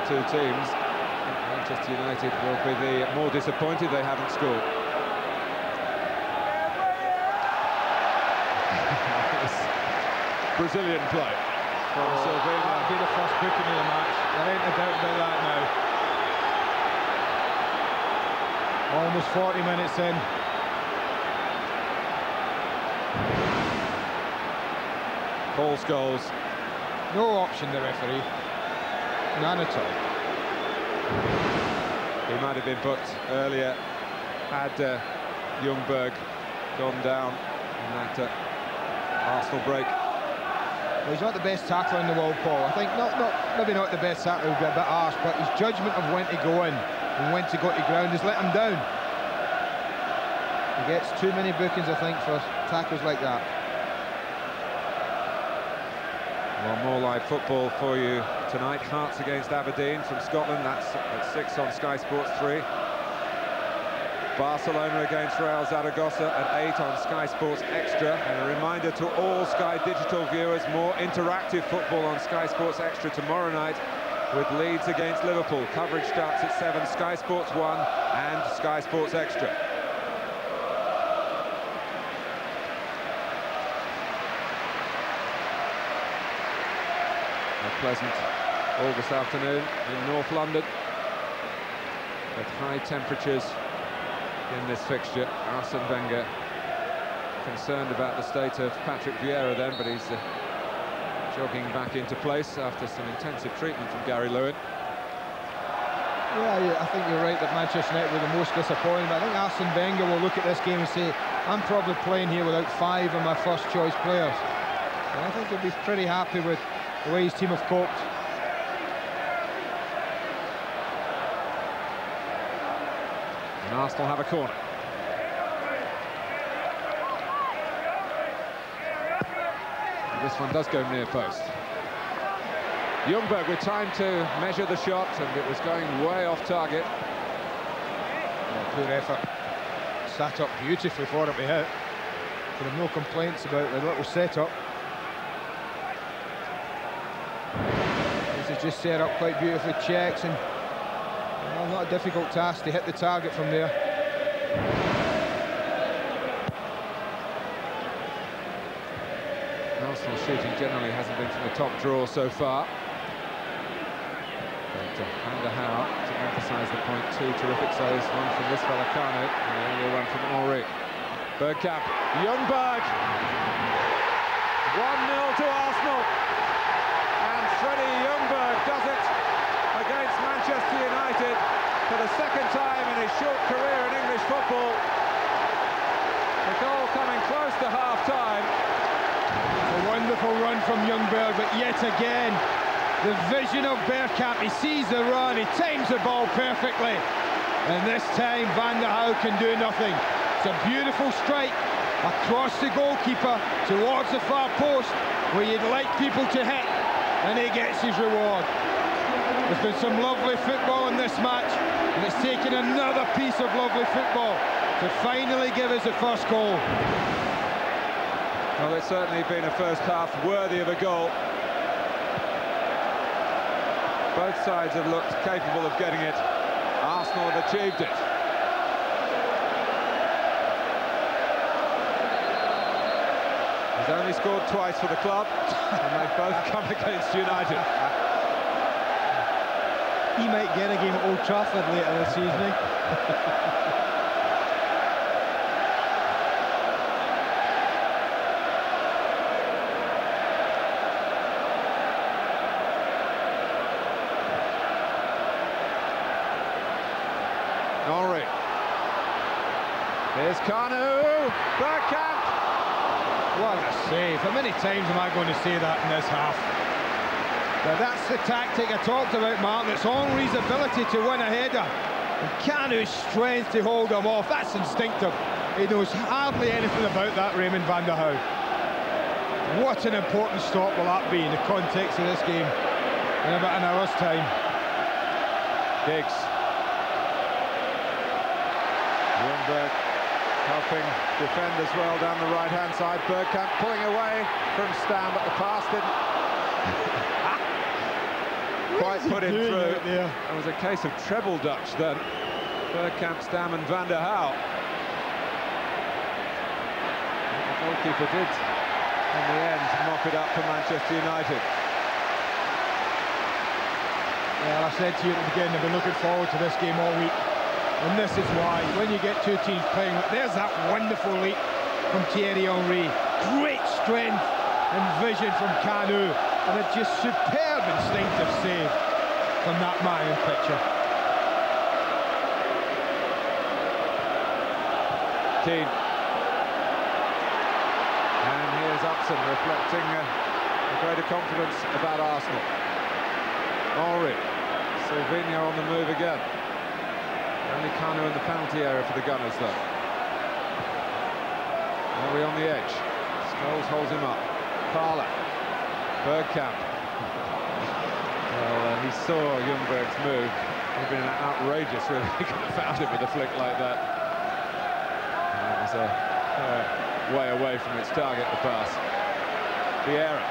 Two teams, Manchester United will be the more disappointed they haven't scored. Brazilian play from Silvino. That'll be the first booking of the match. There ain't a doubt about that now. Almost 40 minutes in. Paul Scholes. No option, the referee. None at all. He might have been booked earlier had Ljungberg gone down in that Arsenal break. Well, he's not the best tackler in the world, Paul. I think maybe not the best tackler, would be a bit harsh, but his judgment of when to go in and when to go to ground has let him down. He gets too many bookings, I think, for tackles like that. Well, more live football for you tonight. Hearts against Aberdeen from Scotland. That's at 6 on Sky Sports 3. Barcelona against Real Zaragoza at 8 on Sky Sports Extra. And a reminder to all Sky Digital viewers, more interactive football on Sky Sports Extra tomorrow night with Leeds against Liverpool. Coverage starts at 7, Sky Sports 1 and Sky Sports Extra. Pleasant August afternoon in North London with high temperatures in this fixture. Arsene Wenger concerned about the state of Patrick Vieira then, but he's jogging back into place after some intensive treatment from Gary Lewin. Yeah, I think you're right that Manchester United were the most disappointing, but I think Arsene Wenger will look at this game and say, I'm probably playing here without 5 of my first choice players. And I think he'll be pretty happy with the way his team have coped. And Arsenal have a corner. And this one does go near post. Ljungberg with time to measure the shot, and it was going way off target. Well, poor effort. Sat up beautifully for him to hit. Could have no complaints about the little setup. This is just set up quite beautifully, checks, and well, not a difficult task to hit the target from there. Arsenal shooting generally hasn't been from the top draw so far. But Van der Haar, to emphasise the point, 2 terrific saves, one from this fella Kanu, and the earlier one from Henry. Bergkamp, Ljungberg, 1-0 to Arsenal, and Freddie Ljungberg does it against Manchester United for the second time in his short career in English football. The goal coming close to half-time. A wonderful run from Ljungberg, but yet again, the vision of Bergkamp. He sees the run, he times the ball perfectly, and this time Van der Haar can do nothing. It's a beautiful strike across the goalkeeper towards the far post where you'd like people to hit, and he gets his reward. There's been some lovely football in this match, and it's taken another piece of lovely football to finally give us the first goal. Well, it's certainly been a first half worthy of a goal. Both sides have looked capable of getting it. Arsenal have achieved it. He's only scored twice for the club, and they've both come against United. He might get a game at Old Trafford later this evening. Henry. Here's Kanu. Bergkamp. What a save. How many times am I going to say that in this half? Now that's the tactic I talked about, Martin. It's Henry's ability to win a header, and Kanu's strength to hold him off. That's instinctive. He knows hardly anything about that, Raymond van der Haar. What an important stop will that be in the context of this game in about an hour's time. Giggs. Ljungberg helping defend as well down the right-hand side. Bergkamp pulling away from Stam, but the pass didn't quite put him through. It was a case of treble Dutch then. Bergkamp, Stam and Van der Haar. The goalkeeper did, in the end, mop it up for Manchester United. Well, I said to you at the beginning, I've been looking forward to this game all week. And this is why, when you get two teams playing, there's that wonderful leap from Thierry Henry. Great strength and vision from Kanu. And a just superb instinctive save from that man in picture. Keane. And here's Upson reflecting a greater confidence about Arsenal. Henry. Silvinho on the move again. Only Kanu in the penalty area for the Gunners, though. Henry on the edge. Scholes holds him up. Parler. Bergkamp. Well, he saw Ljungberg's move. It would have been outrageous, really. He could have found him with a flick like that. And it was a way away from its target, the pass. Vieira.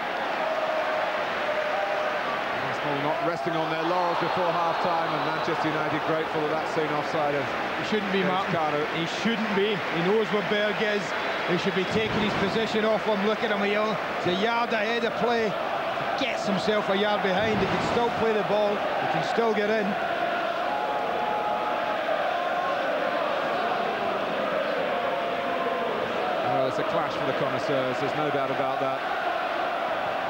Not resting on their laurels before half-time, and Manchester United grateful that that's seen offside of. He shouldn't be, Martin. He shouldn't be. He knows where Berg is. He should be taking his position off him. Look at him here. It's a yard ahead of play. He gets himself a yard behind. He can still play the ball. He can still get in. Well, it's a clash for the connoisseurs. There's no doubt about that.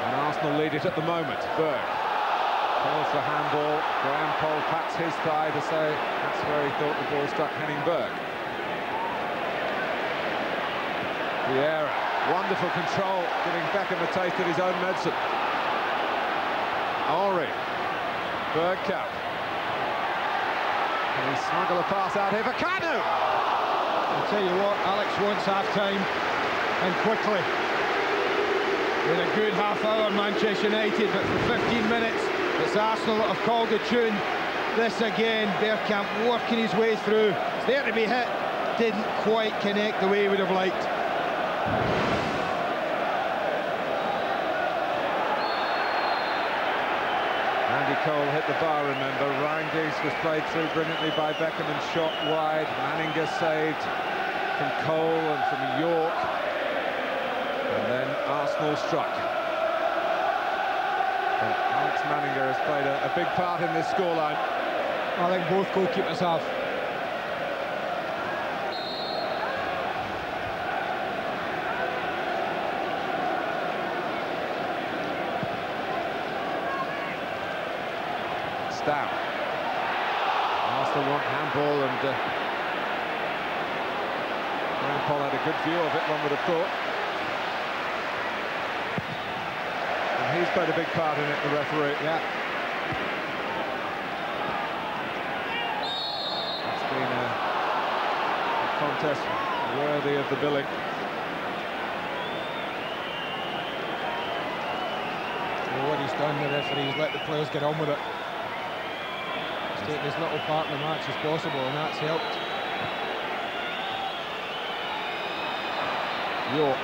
And Arsenal lead it at the moment. Berg. Calls for handball. Graham Poll pats his thigh to say that's where he thought the ball struck Henning Berg. Vieira, wonderful control, giving Beckham a taste of his own medicine. Henry, Bergkamp. Can he smuggle a pass out here for Kanu? I'll tell you what, Alex wants half-time, and quickly. With a good half hour, Manchester United, but for 15 minutes, it's Arsenal that have called the tune. This again, Bergkamp working his way through. It's there to be hit. Didn't quite connect the way he would have liked. Andy Cole hit the bar, remember. Ryan Giggs was played through brilliantly by Beckham and shot wide. Manninger saved from Cole and from York. And then Arsenal struck. Manninger has played a big part in this scoreline. I think both goalkeepers have. Stout. Arsenal want handball, and Graham Poll had a good view of it, one would have thought. And he's played a big part in it, the referee. Yeah. It's been a contest worthy of the billing. Well, what he's done, the referee's let the players get on with it. He's taken as little part in the match as possible, and that's helped. York.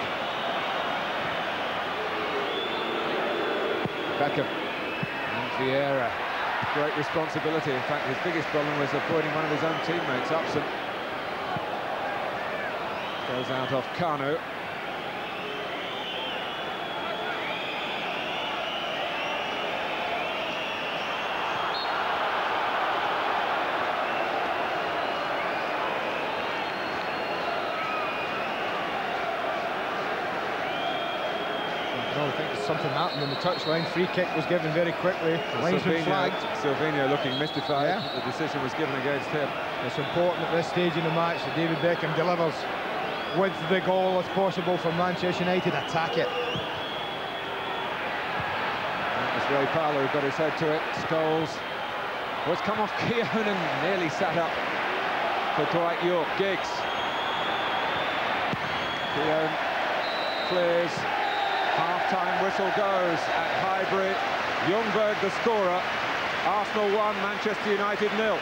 Beckham. And Vieira. Great responsibility. In fact, his biggest problem was avoiding one of his own teammates, Upson. Goes out off Kanu. I think something happened in the touchline. Free kick was given very quickly. Linesman flagged. Silvino looking mystified that the decision was given against him. It's important at this stage in the match that David Beckham delivers with the goal as possible for Manchester United. Attack it. That was Ray Parlour who got his head to it. Scholes. Oh, it's come off Keown and nearly sat up for Dwight York. Giggs. Keown clears. Half-time whistle goes at Highbury. Ljungberg the scorer. Arsenal 1, Manchester United 0.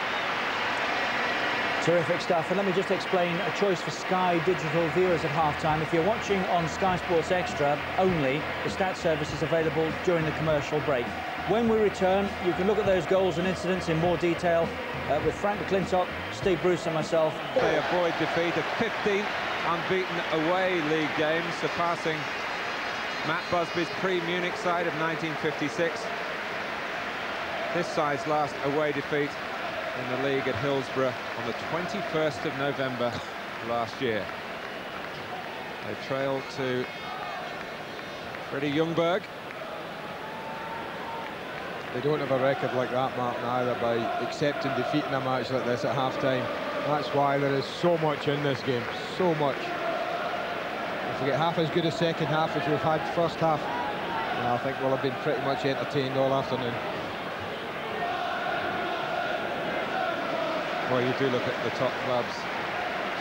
Terrific stuff. And let me just explain a choice for Sky digital viewers at half-time. If you're watching on Sky Sports Extra only, the stat service is available during the commercial break. When we return, you can look at those goals and incidents in more detail with Frank McClintock, Steve Bruce and myself. They avoid defeat, a 15th unbeaten away league game, surpassing Matt Busby's pre-Munich side of 1956. This side's last away defeat in the league at Hillsborough on the 21st of November last year. They trailed to Freddie Ljungberg. They don't have a record like that, Martin, either, by accepting defeat in a match like this at half-time. That's why there is so much in this game, so much. If we get half as good a second half as we've had first half, well, I think we'll have been pretty much entertained all afternoon. Well, you do look at the top clubs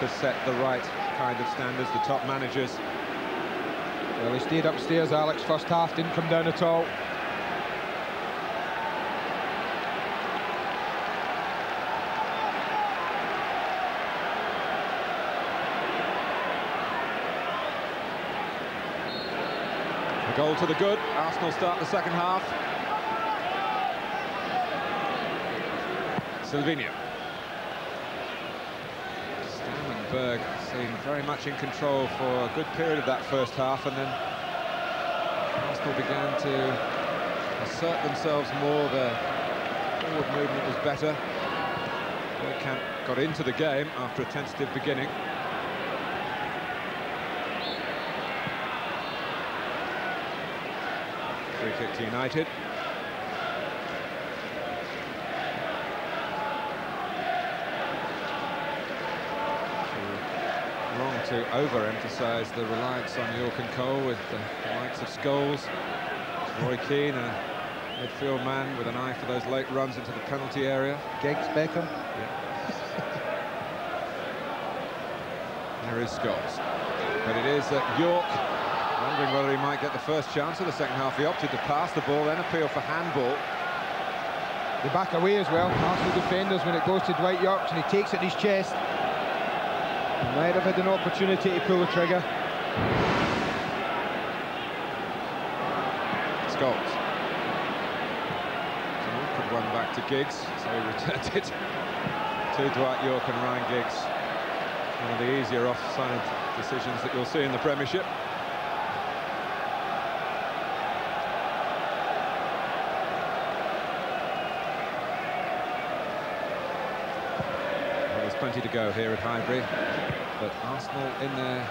to set the right kind of standards, the top managers. Well, he stayed upstairs, Alex, first half, didn't come down at all. Goal to the good. Arsenal start the second half. Silvino. Stammenberg seemed very much in control for a good period of that first half, and then Arsenal began to assert themselves more. Their forward movement was better. Bergkamp got into the game after a tentative beginning. Free kick to United. Wrong to overemphasise the reliance on York and Cole with the likes of Scholes. Roy Keane, a midfield man with an eye for those late runs into the penalty area. Giggs, Beckham. Yeah. There is Scholes. But it is York wondering whether he might get the first chance of the second half. He opted to pass the ball, then appeal for handball. They back away as well, Arsenal defenders, when it goes to Dwight York, and he takes it in his chest. He might have had an opportunity to pull the trigger. Scholes. It's an awkward one back to Giggs, so he returned it to Dwight York and Ryan Giggs. One of the easier offside decisions that you'll see in the Premiership. 20 to go here at Highbury. But Arsenal in their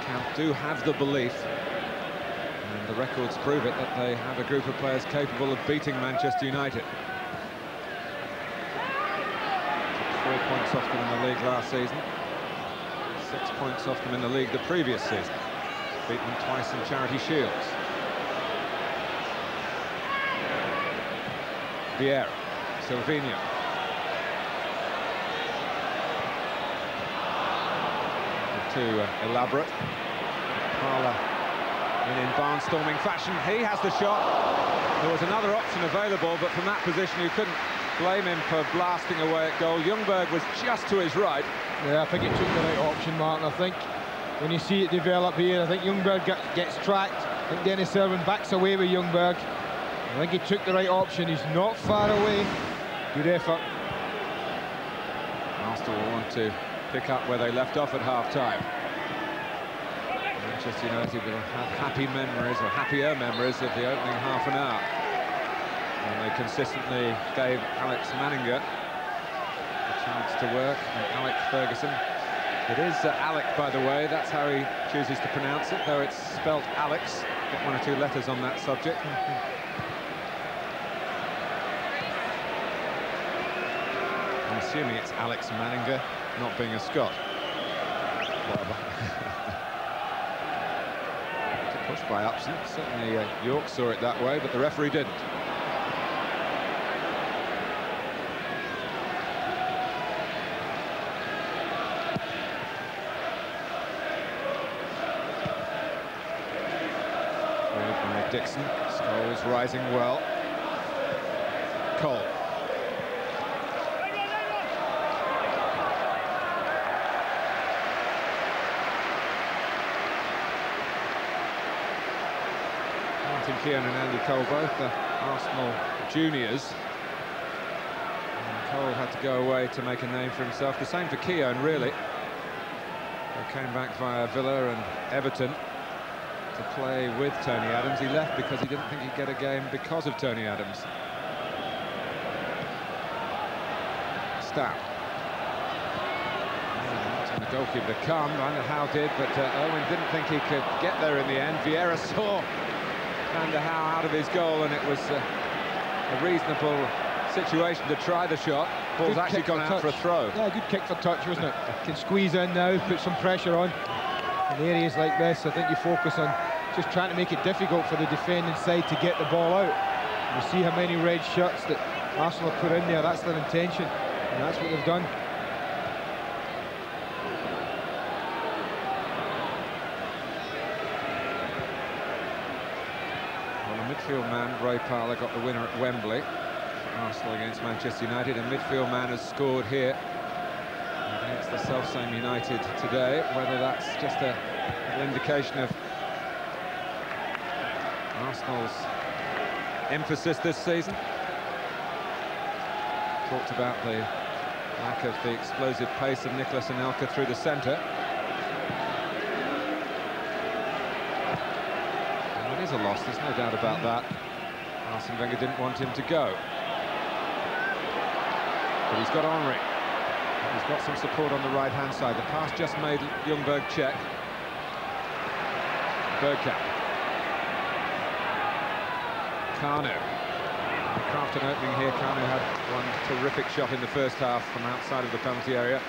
camp do have the belief, and the records prove it, that they have a group of players capable of beating Manchester United. 4 points off them in the league last season. 6 points off them in the league the previous season. Beaten them twice in Charity Shields. Vieira, Silvinho. Too elaborate. Parla in barnstorming fashion. He has the shot. There was another option available, but from that position you couldn't blame him for blasting away at goal. Ljungberg was just to his right. Yeah, I think he took the right option, Martin. I think when you see it develop here, I think Ljungberg gets tracked. I think Dennis Irwin backs away with Ljungberg. I think he took the right option. He's not far away. Good effort. Arsenal will want to pick up where they left off at half-time. Manchester United will have happy memories, or happier memories, of the opening half an hour. And they consistently gave Alex Manninger a chance to work, and Alec Ferguson. It is Alec, by the way, that's how he chooses to pronounce it, though it's spelt Alex. Got one or two letters on that subject. I'm assuming it's Alex Manninger, not being a Scot. Pushed by Upson. Certainly York saw it that way, but the referee didn't. By Dixon. Scholes rising well. Cole. Keown and Andy Cole, both the Arsenal juniors. And Cole had to go away to make a name for himself. The same for Keown, really. They came back via Villa and Everton to play with Tony Adams. He left because he didn't think he'd get a game because of Tony Adams. Stout. And the goalkeeper to come. Van der How did, but Owen didn't think he could get there in the end. Vieira saw Van der How out of his goal, and it was a reasonable situation to try the shot. Ball's Good actually gone out for a throw. Yeah, good kick for touch, wasn't it? Can squeeze in now, put some pressure on. In areas like this, I think you focus on just trying to make it difficult for the defending side to get the ball out. You see how many red shirts that Arsenal put in there. That's their intention, and that's what they've done. Midfield man, Ray Parlour, got the winner at Wembley for Arsenal against Manchester United. A midfield man has scored here against the self-same United today. Whether that's just an indication of Arsenal's emphasis this season. Talked about the lack of the explosive pace of Nicolas Anelka through the centre. A loss, there's no doubt about that. Arsene Wenger didn't want him to go, but he's got Henry. He's got some support on the right-hand side. The pass just made Ljungberg check. Bergkamp. Kanu. Craft an opening here. Kanu had one terrific shot in the first half from outside of the penalty area.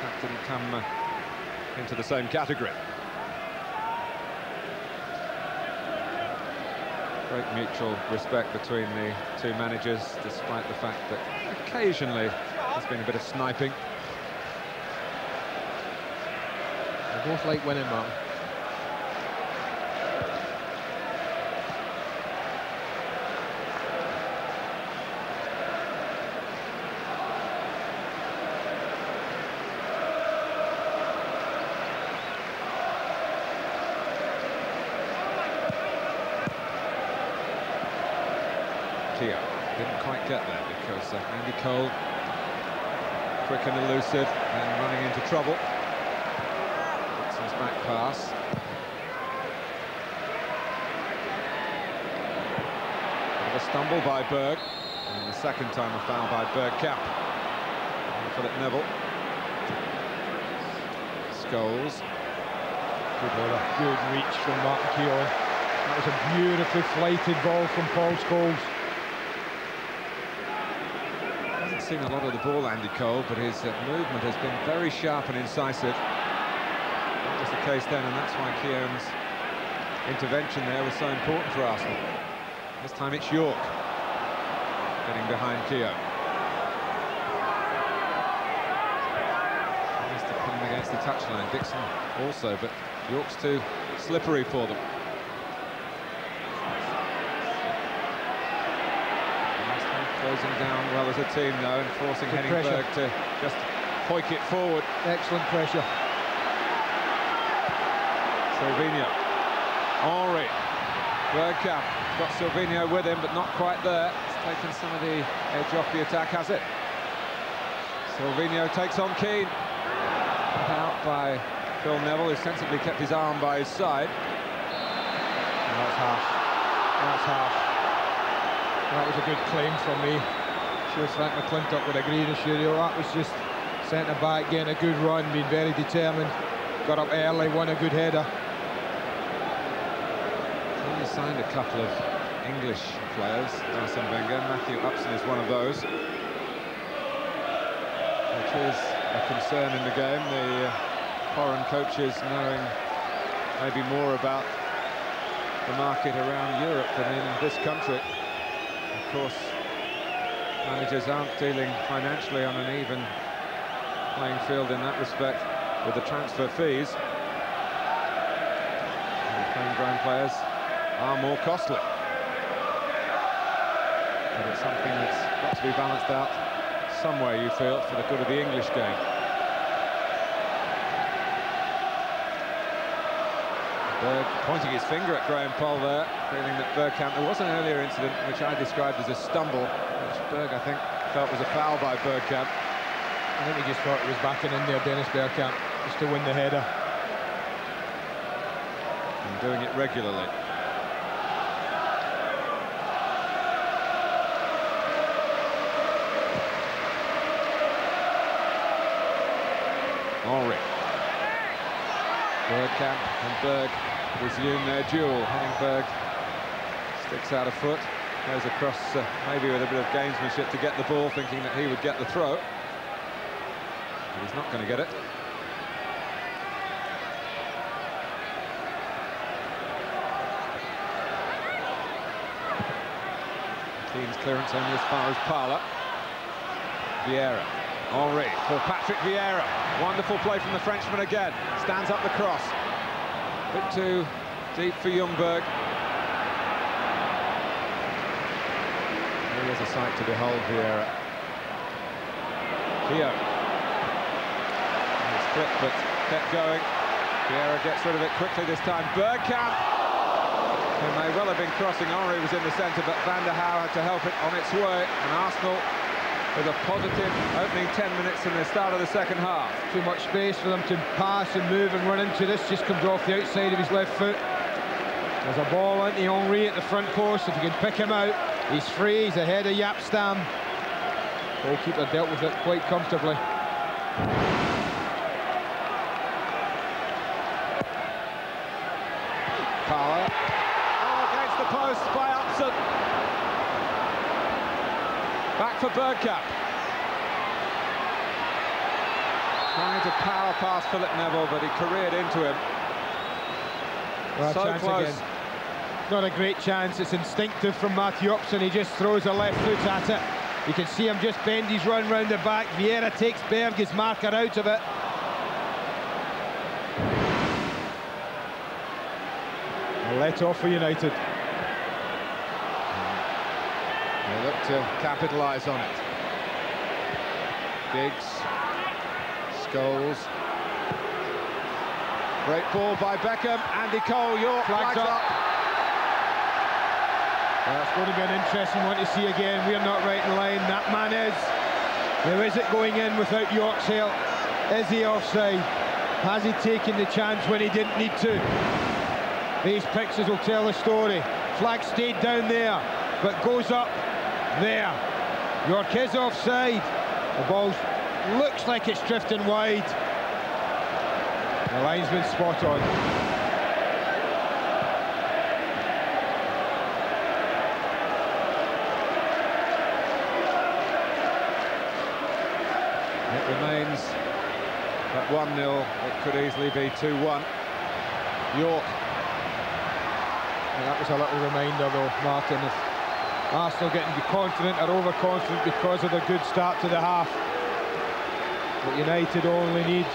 That didn't come into the same category. Great mutual respect between the two managers, despite the fact that occasionally there's been a bit of sniping. They both like winning, Martin. Didn't quite get there because Andy Cole, quick and elusive and running into trouble. Dixon's back pass. Bit of a stumble by Berg, and the second time a foul by Bergkamp. Philip Neville. Scholes. Good reach from Martin Keown. That was a beautifully flighted ball from Paul Scholes. Hasn't seen a lot of the ball, Andy Cole, but his movement has been very sharp and incisive. That was the case then, and that's why Keown's intervention there was so important for Arsenal. This time it's York getting behind Keown. Tries to put him against the touchline. Dixon also, but York's too slippery for them. Closing down well as a team though, and forcing Henningberg to just hoik it forward. Excellent pressure. Silvinho. Henry. Bergkamp got Silvinho with him, but not quite there. It's taken some of the edge off the attack, has it? Silvinho takes on Keane. Put out by Phil Neville, who sensibly kept his arm by his side. That's half. That's half. That was a good claim from me. Sure Frank McClintock would agree with you. That was just centre back getting a good run, being very determined. Got up early, won a good header. He signed a couple of English players, Arsene Wenger. Matthew Upson is one of those, which is a concern in the game. The foreign coaches knowing maybe more about the market around Europe than in this country. Of course, managers aren't dealing financially on an even playing field in that respect with the transfer fees. And homegrown players are more costly. But it's something that's got to be balanced out somewhere, you feel, for the good of the English game. Berg pointing his finger at Graham Poll there, feeling that Bergkamp, there was an earlier incident which I described as a stumble, which Berg, I think, felt was a foul by Bergkamp. I think he just thought he was backing in there, Dennis Bergkamp, just to win the header. And doing it regularly. Henry. Bergkamp and Berg resume their duel. Henningberg sticks out a foot, goes across maybe with a bit of gamesmanship to get the ball, thinking that he would get the throw. But he's not going to get it. Keane's clearance only as far as Parla. Vieira. Henry for Patrick Vieira. Wonderful play from the Frenchman again. Stands up the cross. Bit too deep for Ljungberg. He is a sight to behold, Vieira. Keown. It's flipped but kept going. Vieira gets rid of it quickly this time. Bergkamp, who may well have been crossing. Henry was in the centre, but Van der Hau had to help it on its way. And Arsenal with a positive opening 10 minutes in the start of the second half. Too much space for them to pass and move and run into. This just comes off the outside of his left foot. There's a ball into Henry at the front post. If you can pick him out, he's free. He's ahead of Jaap Stam. Goalkeeper dealt with it quite comfortably. Parla. Oh, against the post by Upson. Back for Bergkamp. Trying to power past Philip Neville, but he careered into him. Well, So close. again. Not a great chance. It's instinctive from Matthew Upson. He just throws a left foot at it. You can see him just bend his run round the back. Vieira takes Berg, his marker, out of it. A let off for United. They look to capitalise on it. Giggs. Scholes. Great ball by Beckham. Andy Cole, York flags up. That's going to be an interesting one to see again. We're not right in line. That man is. Now, is it going in without York's help? Is he offside? Has he taken the chance when he didn't need to? These pictures will tell the story. Flag stayed down there, but goes up there. York is offside. The ball looks like it's drifting wide. The linesman's spot on. It remains at 1-0. It could easily be 2-1. York. And that was a little reminder, though, Martin, if Arsenal getting confident or overconfident because of their good start to the half. But United only need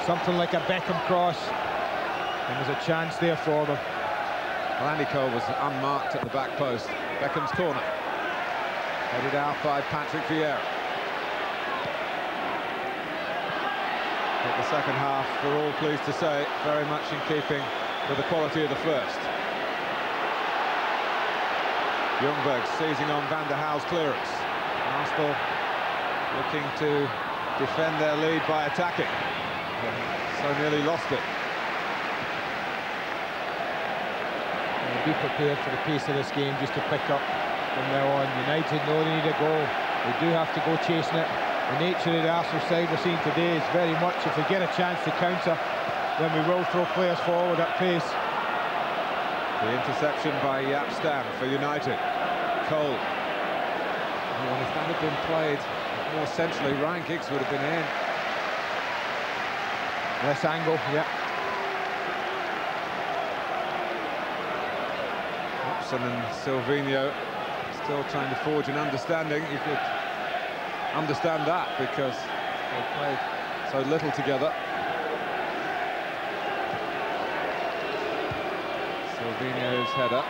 something like a Beckham cross, and there's a chance there for them. Well, Andy Cole was unmarked at the back post. Beckham's corner. Headed out by Patrick Vieira. But the second half, we're all pleased to say, very much in keeping with the quality of the first. Ljungberg seizing on Van der Haal's clearance. Arsenal looking to defend their lead by attacking. So nearly lost it. And be prepared for the pace of this game just to pick up from now on. United know they need a goal. They do have to go chasing it. The nature of the Arsenal side we're seeing today is very much, if we get a chance to counter, then we will throw players forward at pace. The interception by Jaap Stam for United. Cole. Oh, if that had been played more centrally, Ryan Giggs would have been in. Less angle, yeah. Upson and Silvinho still trying to forge an understanding. You could understand that because they played so little together. Silvinho's header.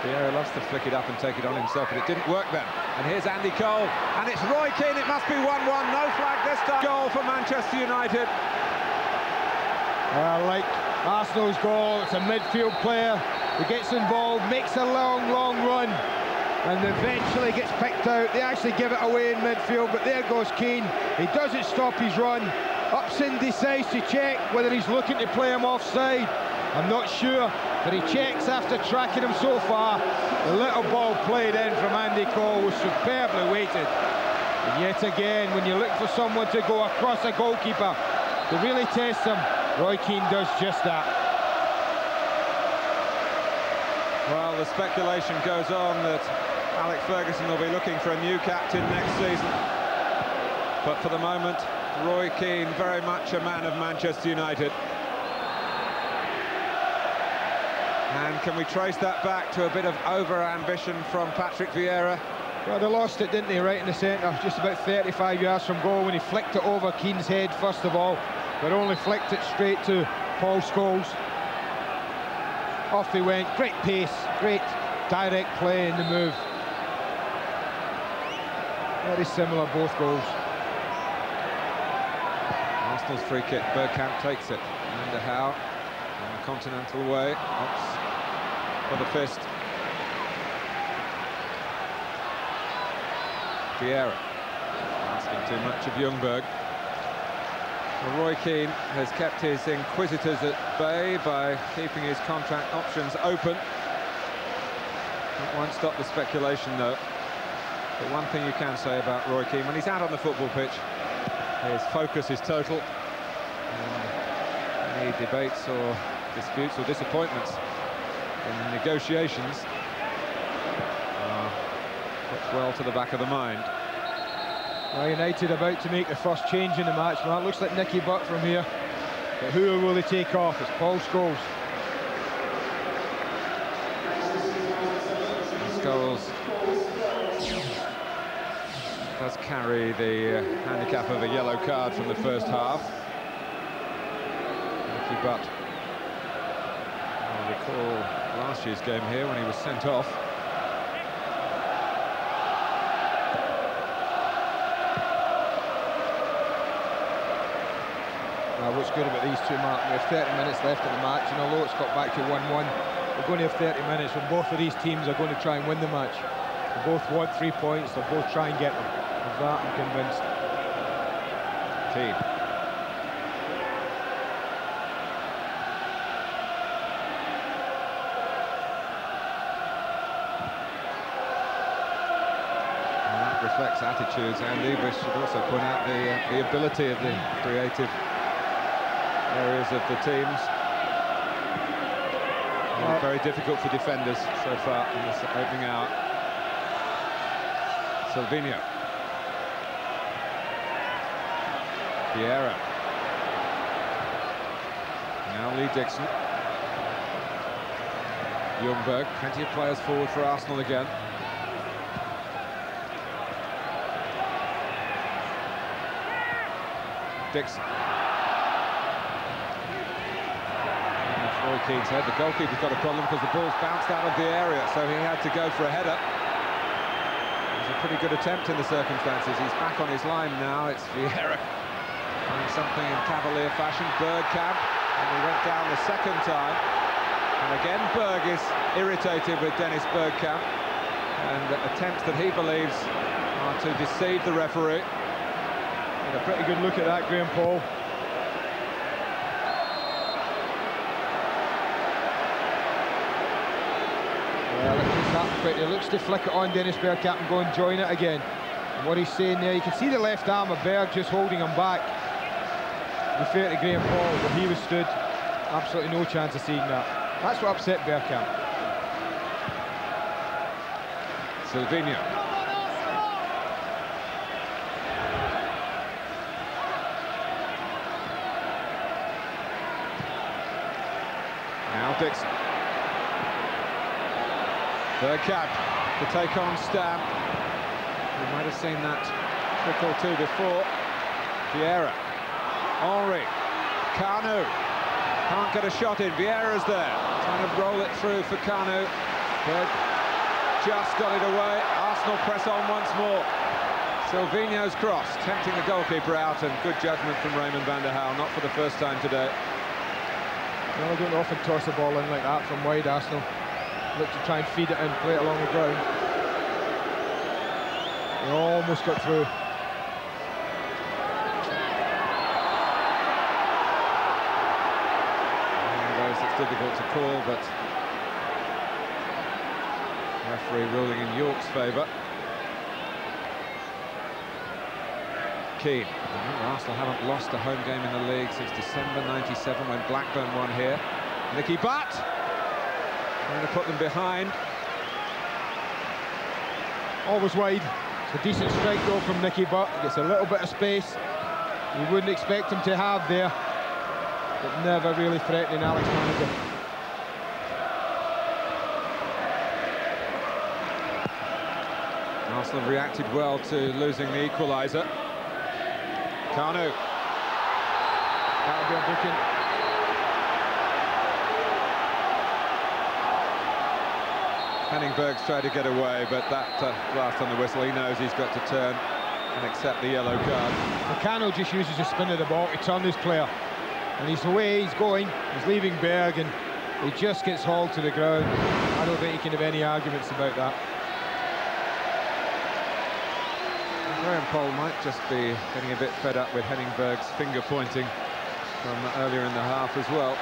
Vieira loves to flick it up and take it on himself, but it didn't work then. And here's Andy Cole, and it's Roy Keane. It must be 1-1. No flag this time. Goal for Manchester United. Like Arsenal's goal, it's a midfield player who gets involved, makes a long run, and eventually gets picked out. They actually give it away in midfield, but there goes Keane. He doesn't stop his run. Upson decides to check whether he's looking to play him offside. I'm not sure, but he checks after tracking him so far. The little ball played in from Andy Cole was superbly weighted. And yet again, when you look for someone to go across a goalkeeper to really test him, Roy Keane does just that. Well, the speculation goes on that Alex Ferguson will be looking for a new captain next season. But for the moment, Roy Keane very much a man of Manchester United. And can we trace that back to a bit of over-ambition from Patrick Vieira? Well, they lost it, didn't they, right in the centre, just about 35 yards from goal when he flicked it over Keane's head, first of all, but only flicked it straight to Paul Scholes. Off they went, great pace, great direct play in the move. Very similar, both goals. Arsenal's free kick, Bergkamp takes it. Van der Haar on the continental way, Ops for the fist. Vieira asking too much of Ljungberg. Well, Roy Keane has kept his inquisitors at bay by keeping his contract options open. That won't stop the speculation, though. But one thing you can say about Roy Keane, when he's out on the football pitch, his focus is total. And any debates or disputes or disappointments in negotiations put well to the back of the mind. Well, United about to make the first change in the match. Well, it looks like Nicky Butt from here. But who will they take off? It's Paul Scholes. Scholes does carry the handicap of a yellow card from the first half. Nicky Butt, I'll recall last year's game here when he was sent off. What's good about these two, Martin, we have 30 minutes left in the match, and although it's got back to 1-1, we're going to have 30 minutes when both of these teams are going to try and win the match. They both want 3 points, they'll both try and get them. Of that, I'm convinced. Keane. Well, that reflects attitudes, Andy, but should also point out the ability of the creative areas of the teams. Very difficult for defenders so far in this opening hour. Silvinho. Vieira. Now Lee Dixon. Ljungberg, plenty of players forward for Arsenal again. Dixon. Roy Keane's head. The goalkeeper's got a problem because the ball's bounced out of the area, so he had to go for a header. It was a pretty good attempt in the circumstances. He's back on his line now. It's Vieira doing something in cavalier fashion. Bergkamp, and he went down the second time. And again, Berg is irritated with Dennis Bergkamp, and attempts that he believes are to deceive the referee. And a pretty good look at that, Graham Paul. Well, it that pretty. It looks to flick it on Dennis Bergkamp and go and join it again. And what he's saying there, you can see the left arm of Berg just holding him back. To be fair to Graham Paul, where he was stood, absolutely no chance of seeing that. That's what upset Bergkamp. Silvinho. Now Dixon. Bergkamp to take on Stam. We might have seen that trick or two before. Vieira. Henry. Kanu. Can't get a shot in. Vieira's there. Trying to roll it through for Kanu. But just got it away. Arsenal press on once more. Silvinho's cross, tempting the goalkeeper out, and good judgment from Raymond van der Haal, not for the first time today. No, I don't often toss the ball in like that from wide. Arsenal look to try and feed it and play it along the ground. They almost got through. It's difficult to call, but referee ruling in York's favour. Keane. Arsenal haven't lost a home game in the league since December '97 when Blackburn won here. Nicky Butt trying to put them behind. Always wide. It's a decent strike though from Nicky Butt. Gets a little bit of space you wouldn't expect him to have there, but never really threatening Alex Manninger. Arsenal reacted well to losing the equaliser. Kanu. That'll be a booking. Henningberg's tried to get away, but that blast on the whistle, he knows he's got to turn and accept the yellow card. Kanu just uses the spin of the ball to turn this player. And he's away, he's going, he's leaving Berg, and he just gets hauled to the ground. I don't think you can have any arguments about that. Graham Poll might just be getting a bit fed up with Henningberg's finger pointing from earlier in the half as well.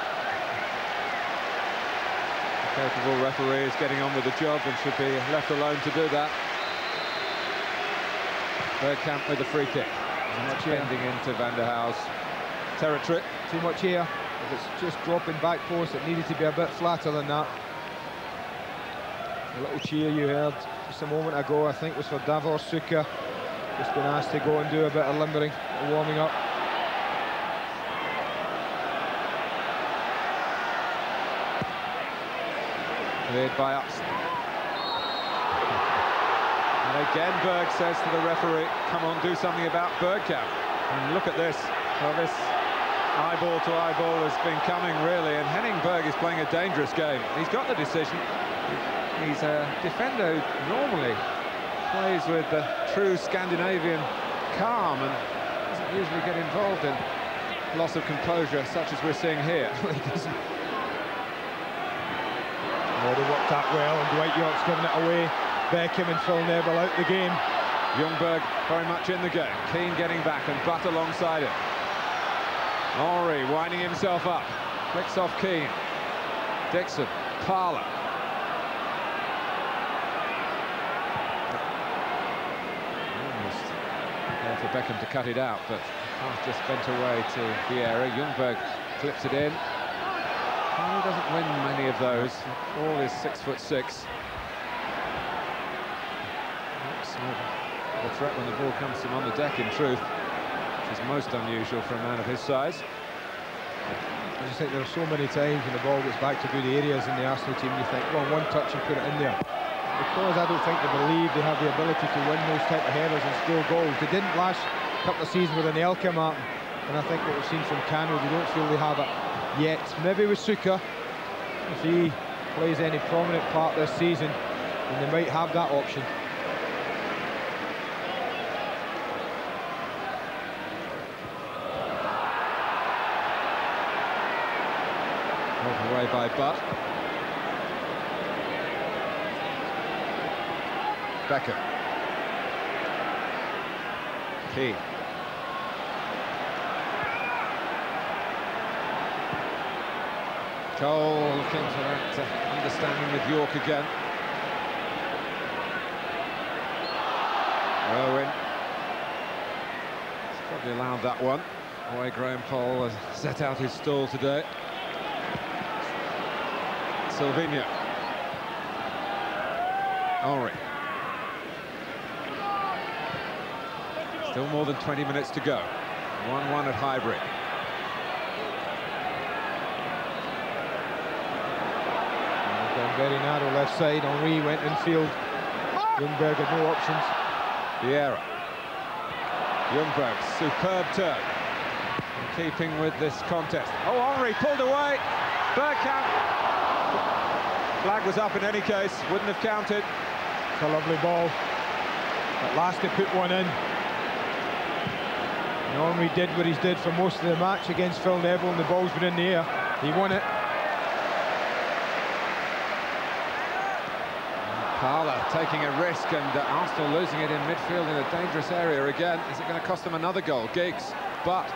The capable referee is getting on with the job and should be left alone to do that. Bergkamp with the free kick. Bending into Van der Haal's territory. Too much here. If it's just dropping back post, it needed to be a bit flatter than that. The little cheer you heard just a moment ago, I think, was for Davor Suker. Just been asked to go and do a bit of limbering, warming up. Cleared by Upson. And again, Berg says to the referee, come on, do something about Bergkamp. And look at this. Well, this eyeball to eyeball has been coming, really, and Henningberg is playing a dangerous game. He's got the decision. He's a defender who normally plays with the true Scandinavian calm and doesn't usually get involved in loss of composure such as we're seeing here. He doesn't. Oh, they worked that well, and Dwight York's giving it away. Beckham and Phil Neville out the game. Ljungberg very much in the game. Keane getting back and Butt alongside him. Henry winding himself up. Flicks off Keane. Dixon. Parlour. For Beckham to cut it out, but pass just bent away to Vieira. Ljungberg clips it in. He doesn't win many of those. All is 6'6". The threat when the ball comes to him on the deck, in truth, which is most unusual for a man of his size. I just think there are so many times when the ball gets back to good areas in the Arsenal team, you think, well, one touch and put it in there. Because I don't think they believe they have the ability to win those type of headers and score goals. They didn't last couple of seasons with Anelka, Martin, and I think what we've seen from Kanu, they don't feel they have it yet. Maybe with Suka, if he plays any prominent part this season, then they might have that option. Away by Butt. Beckham. Key. Cole looking for that understanding with York again. Owen. He's probably allowed that one. The way Graham Poll has set out his stall today. Silvinho. Henry. Still more than 20 minutes to go. 1-1 at Highbury. Gone very narrow left side. Henry went infield. Ljungberg had no options. Vieira. Ljungberg, superb turn. In keeping with this contest. Oh, Henry pulled away. Bergkamp. Flag was up in any case, wouldn't have counted. It's a lovely ball. At last they put one in. And Henry did what he's did for most of the match against Phil Neville, and the ball's been in the air. He won it. Parler taking a risk, and Arsenal losing it in midfield in a dangerous area again. Is it going to cost them another goal? Giggs, but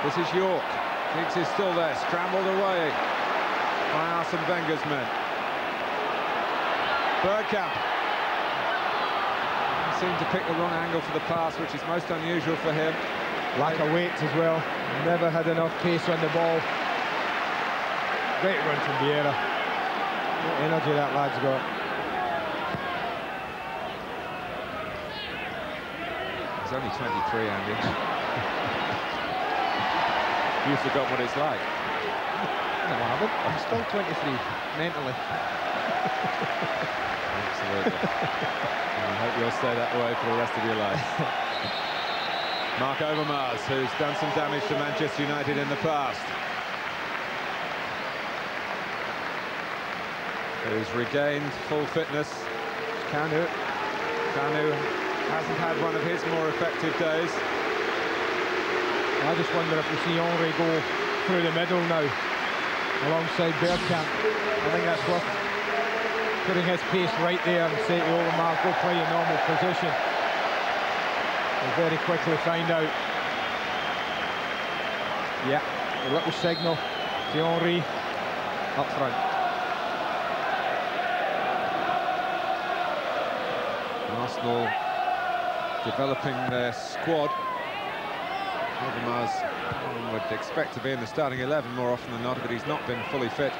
this is York. Giggs is still there, scrambled away by Arsene Wenger's men. Bergkamp. He seemed to pick the wrong angle for the pass, which is most unusual for him. Lack of weight as well. Never had enough pace on the ball. Great run from Vieira. What energy that lad's got. He's only 23, Andy. You've forgotten what it's like. No, I haven't. I'm still 23, mentally. Absolutely. And I hope you'll stay that way for the rest of your life. Mark Overmars, who's done some damage to Manchester United in the past. Who's regained full fitness. Kanu hasn't had one of his more effective days. I just wonder if we see Henry go through the middle now, alongside Bergkamp. I think that's worth putting his pace right there and say to Overmars, go play your normal position. We'll very quickly find out. Yeah, a little signal to Henry up front. Arsenal developing their squad. Overmars would expect to be in the starting 11 more often than not, but he's not been fully fit.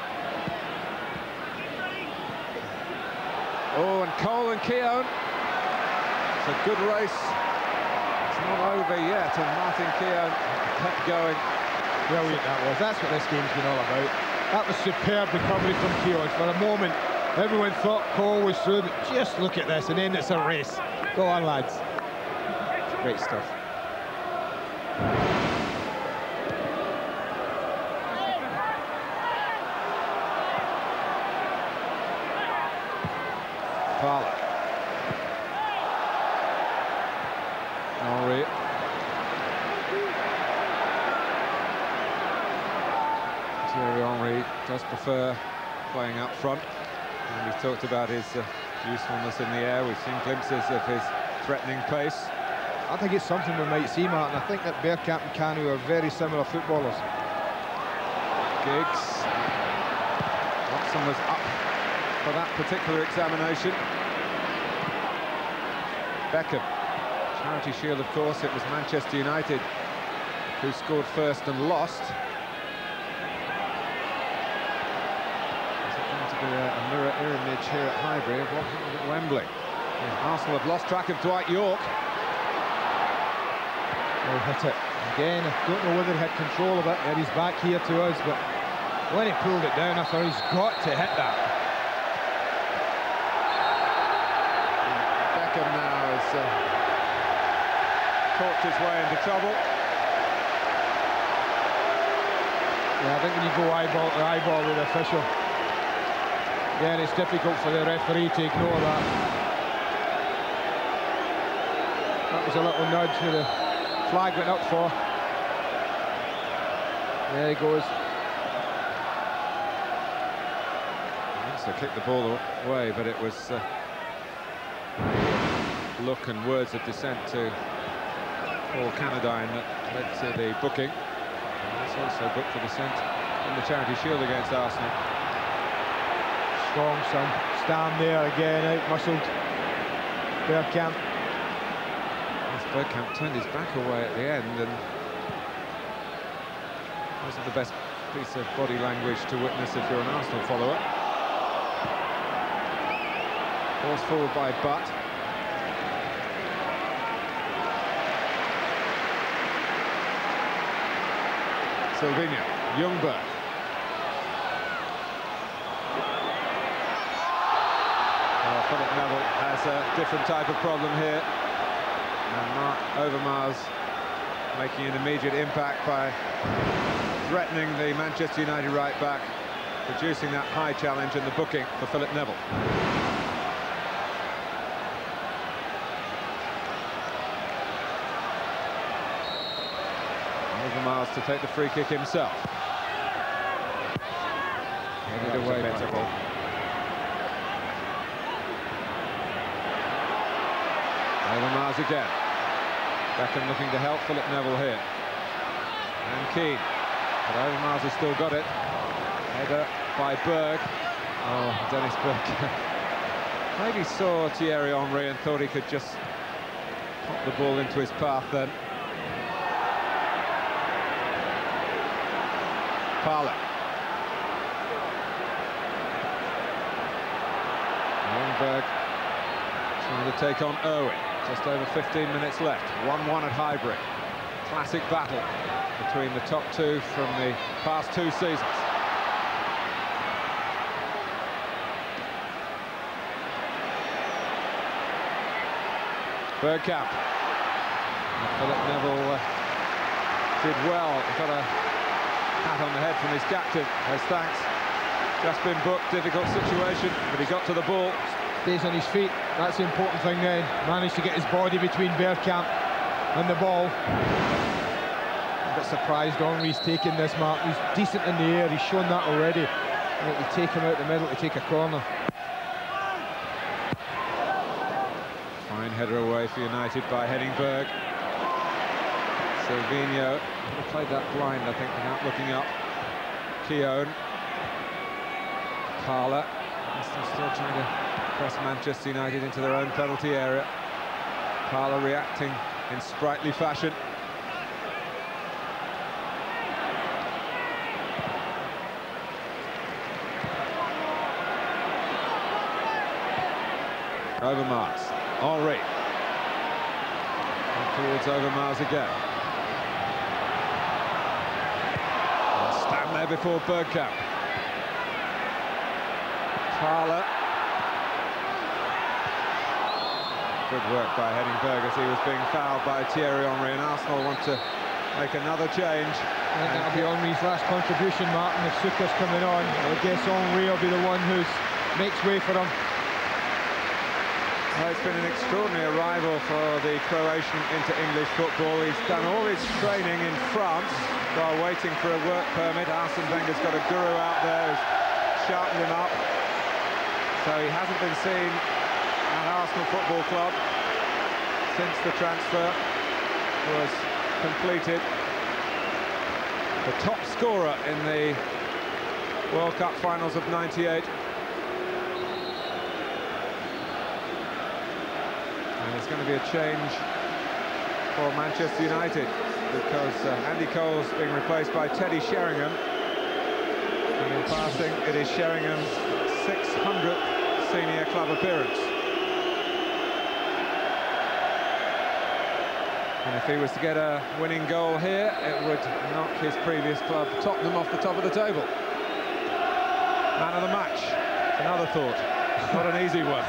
Oh, and Cole and Keown. It's a good race. It's not over yet, and Martin Keown kept going. Brilliant that was. That's what this game's been all about. That was superb recovery from Keown. For a moment, everyone thought Cole was through, but just look at this, and then it's a race. Go on, lads. Great stuff. Parler. Henry. Thierry Henry does prefer playing up front. And we've talked about his usefulness in the air. We've seen glimpses of his threatening pace. I think it's something we might see, Martin. I think that Bergkamp and Kanu are very similar footballers. Giggs. Watson was up for that particular examination. Beckham. Charity Shield, of course, it was Manchester United who scored first and lost. a mirror image here at Highbury of what happened at Wembley. Yeah, Arsenal have lost track of Dwight Yorke. He'll hit it again. I don't know whether he had control of it. Yeah, he's back here to us, but when he pulled it down, I thought he's got to hit that. Beckham now has talked his way into trouble. Yeah, I think when you go eyeball to eyeball with the official, then it's difficult for the referee to ignore that. That was a little nudge where the flag went up for. There he goes. So kicked the ball away, but it was a look and words of dissent to Paul Canadine that led to the booking. He's also booked for dissent in the Charity Shield against Arsenal. Strong, son. Stand there again, out-muscled. Bergkamp. Bergkamp turned his back away at the end, and wasn't the best piece of body language to witness if you're an Arsenal follower. Forced forward by Butt. Silvinho, Ljungberg. Philip Neville has a different type of problem here. And Mark Overmars making an immediate impact by threatening the Manchester United right back, producing that high challenge and the booking for Philip Neville. Overmars to take the free kick himself. Headed away by ball. Overmars again. Beckham looking to help Philip Neville here. And Keane. But Overmars has still got it. Header by Berg. Oh, Dennis Bergkamp. Maybe saw Thierry Henry and thought he could just pop the ball into his path then. Parler. Ljungberg trying to take on Irwin. Just over 15 minutes left. 1-1 at Highbury. Classic battle between the top two from the past two seasons. Bergkamp. Philip Neville did well. He got a pat on the head from his captain as thanks. Just been booked, difficult situation, but he got to the ball. Stays on his feet, that's the important thing then. Managed to get his body between Bergkamp and the ball. A bit surprised Henry's taking this mark. He's decent in the air, he's shown that already. You take him out the middle to take a corner. Fine header away for United by Henningberg. Silvinho played that blind, I think, without looking up. Keown. Parler. Still trying to press Manchester United into their own penalty area. Parler reacting in sprightly fashion. Overmars. Henry. And towards Overmars again. And stand there before Bergkamp. Parler. Good work by Henningberg as he was being fouled by Thierry Henry, and Arsenal want to make another change. I think that'll be Henry's last contribution, Martin. If Suka's coming on, I guess Henry will be the one who makes way for him. Well, it's been an extraordinary arrival for the Croatian into English football. He's done all his training in France while waiting for a work permit. Arsene Wenger's got a guru out there who's sharpened him up. So he hasn't been seen at Arsenal Football Club since the transfer was completed. The top scorer in the World Cup finals of '98. And there's going to be a change for Manchester United because Andy Cole's being replaced by Teddy Sheringham. And in passing, it is Sheringham's 600th senior club appearance. And if he was to get a winning goal here, it would knock his previous club, Tottenham, off the top of the table. Man of the match, another thought. Not an easy one.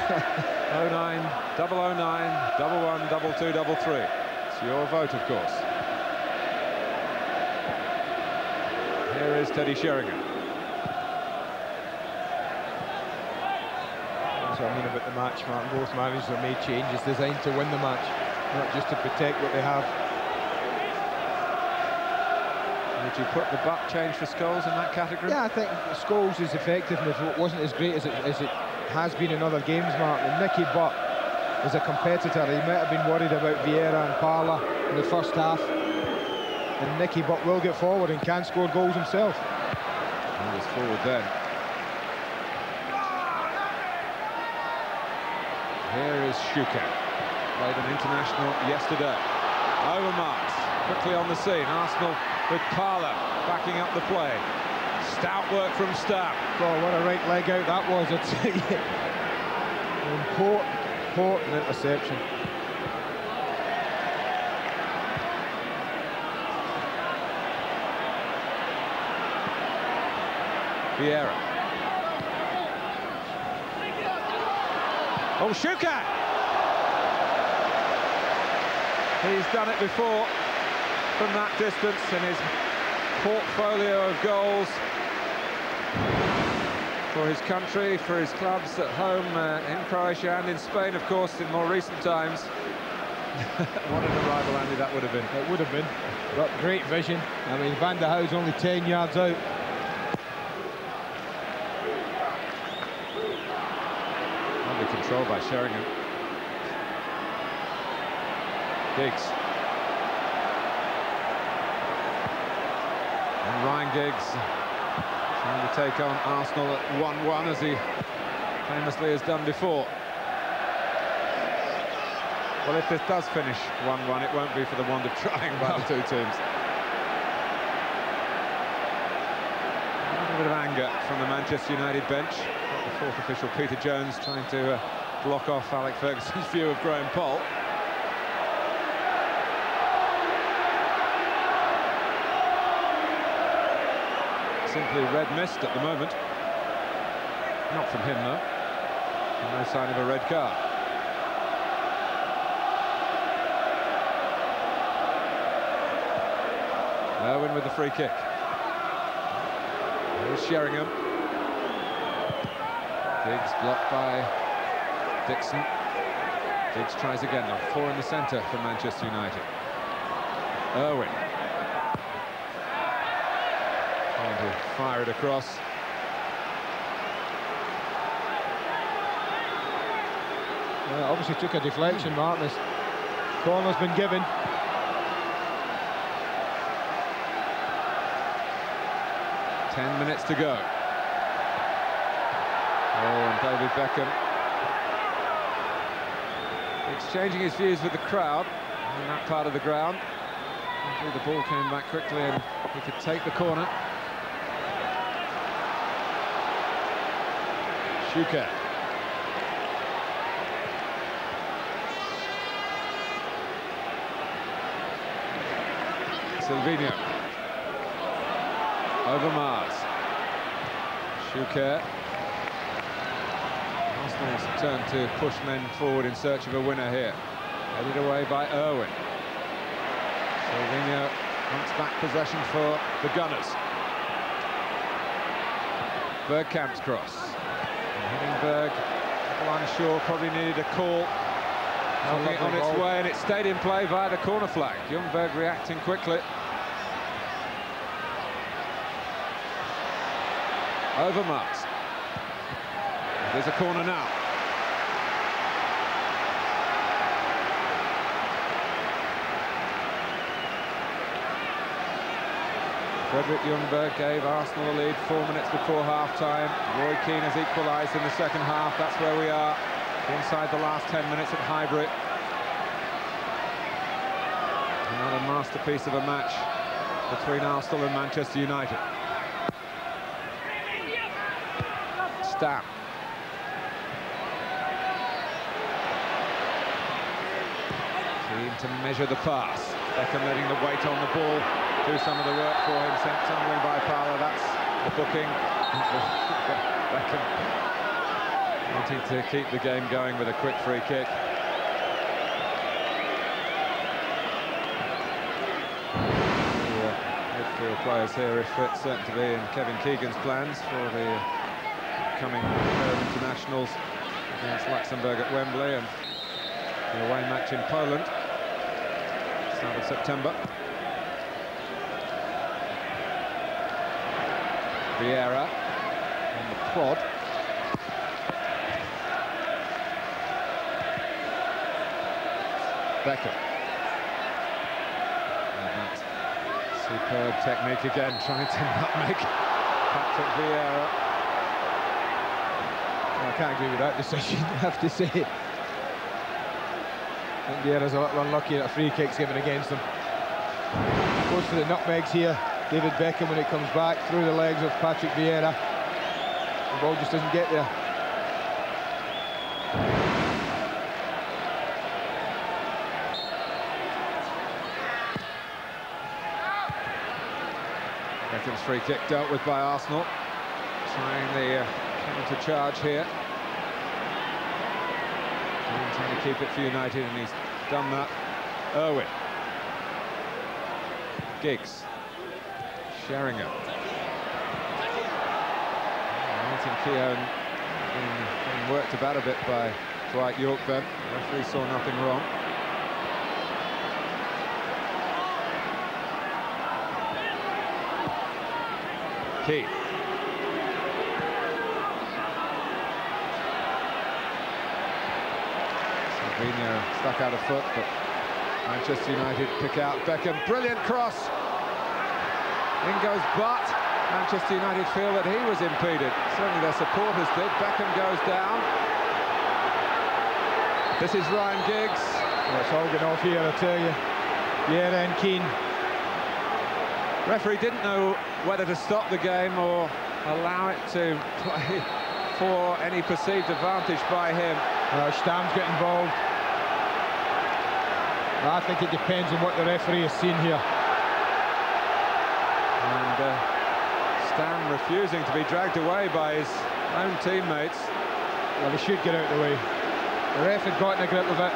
09, 009, 11, 22, 33. It's your vote, of course. Here is Teddy Sheringham. That's what I mean about the match, Martin. Both managers have made changes designed to win the match, not just to protect what they have. Would you put the butt change for Scholes in that category? Yeah, I think Scholes' effectiveness wasn't as great as it has been in other games, Martin. And Nicky Butt is a competitor. He might have been worried about Vieira and Parla in the first half. And Nicky Butt will get forward and can score goals himself. He was forward then. Here is Shuka. Played an international yesterday. Overmars quickly on the scene. Arsenal with Parla backing up the play. Stout work from Stam. Oh, what a right leg out that was, I tell you. Important interception. Vieira. Oh, Shuka! He's done it before from that distance in his portfolio of goals for his country, for his clubs at home in Croatia and in Spain, of course, in more recent times. What an arrival, Andy, that would have been. It would have been. But great vision. I mean, Van der Houw's only 10 yards out. Lovely control by Sheringham. Giggs. And Ryan Giggs trying to take on Arsenal at 1-1, as he famously has done before. Well, if this does finish 1-1, it won't be for the want of trying by the two teams. A little bit of anger from the Manchester United bench. Got the fourth official, Peter Jones, trying to block off Alec Ferguson's view of Graham Poll. Simply red mist at the moment. Not from him, though. No sign of a red card. Irwin with the free kick. Here's Sheringham. Giggs blocked by Dixon. Giggs tries again now. 4 in the centre for Manchester United. Irwin. Trying to fire it across. Well, obviously took a deflection, Martin. Corner's been given. Ten minutes to go. Oh, and David Beckham exchanging his views with the crowd in that part of the ground. Hopefully the ball came back quickly and he could take the corner. Shuka. Silvinho. Overmars. Shuka. Arsenal's turn to push men forward in search of a winner here. Headed away by Irwin. Silvinho wants back possession for the Gunners. Bergkamp's cross. And Henningberg, unsure, probably needed a call. Knocking it on its way, and it stayed in play via the corner flag. Ljungberg reacting quickly. Overmars. There's a corner now. Frederick Ljungberg gave Arsenal a lead 4 minutes before half-time. Roy Keane has equalised in the second half. That's where we are, inside the last 10 minutes at Highbury. Another masterpiece of a match between Arsenal and Manchester United. Stam. Keen to measure the pass. Beckham letting the weight on the ball do some of the work for him, sent tumbling by Fowler. That's the booking. Beckham wanting to keep the game going with a quick free kick. Midfield players here, if fit, certain to be in Kevin Keegan's plans for the coming internationals against Luxembourg at Wembley and the away match in Poland, start of September. Vieira on the prod. Beckham. And that superb technique again, trying to nutmeg Patrick Vieira. I can't agree with that decision, I have to say. I think Vieira's a little unlucky that a free kick's given against him. Goes for the nutmegs here. David Beckham, when it comes back through the legs of Patrick Vieira. The ball just doesn't get there. Beckham's free kick dealt with by Arsenal. Trying the counter charge here. And trying to keep it for United, and he's done that. Irwin. Giggs. Sheringham. Martin Keown being worked about a bit by Dwight York then. The referee saw nothing wrong. Keane. Salvino stuck out of foot, but Manchester United pick out Beckham. Brilliant cross. In goes Butt. Manchester United feel that he was impeded. Certainly their supporters did. Beckham goes down. This is Ryan Giggs. Well, it's all going off here, I tell you. Vieira and Keane. Referee didn't know whether to stop the game or allow it to play for any perceived advantage by him. Stam's got involved. I think it depends on what the referee has seen here. And Stam refusing to be dragged away by his own teammates. Well, he should get out of the way. The ref had gotten a grip of it.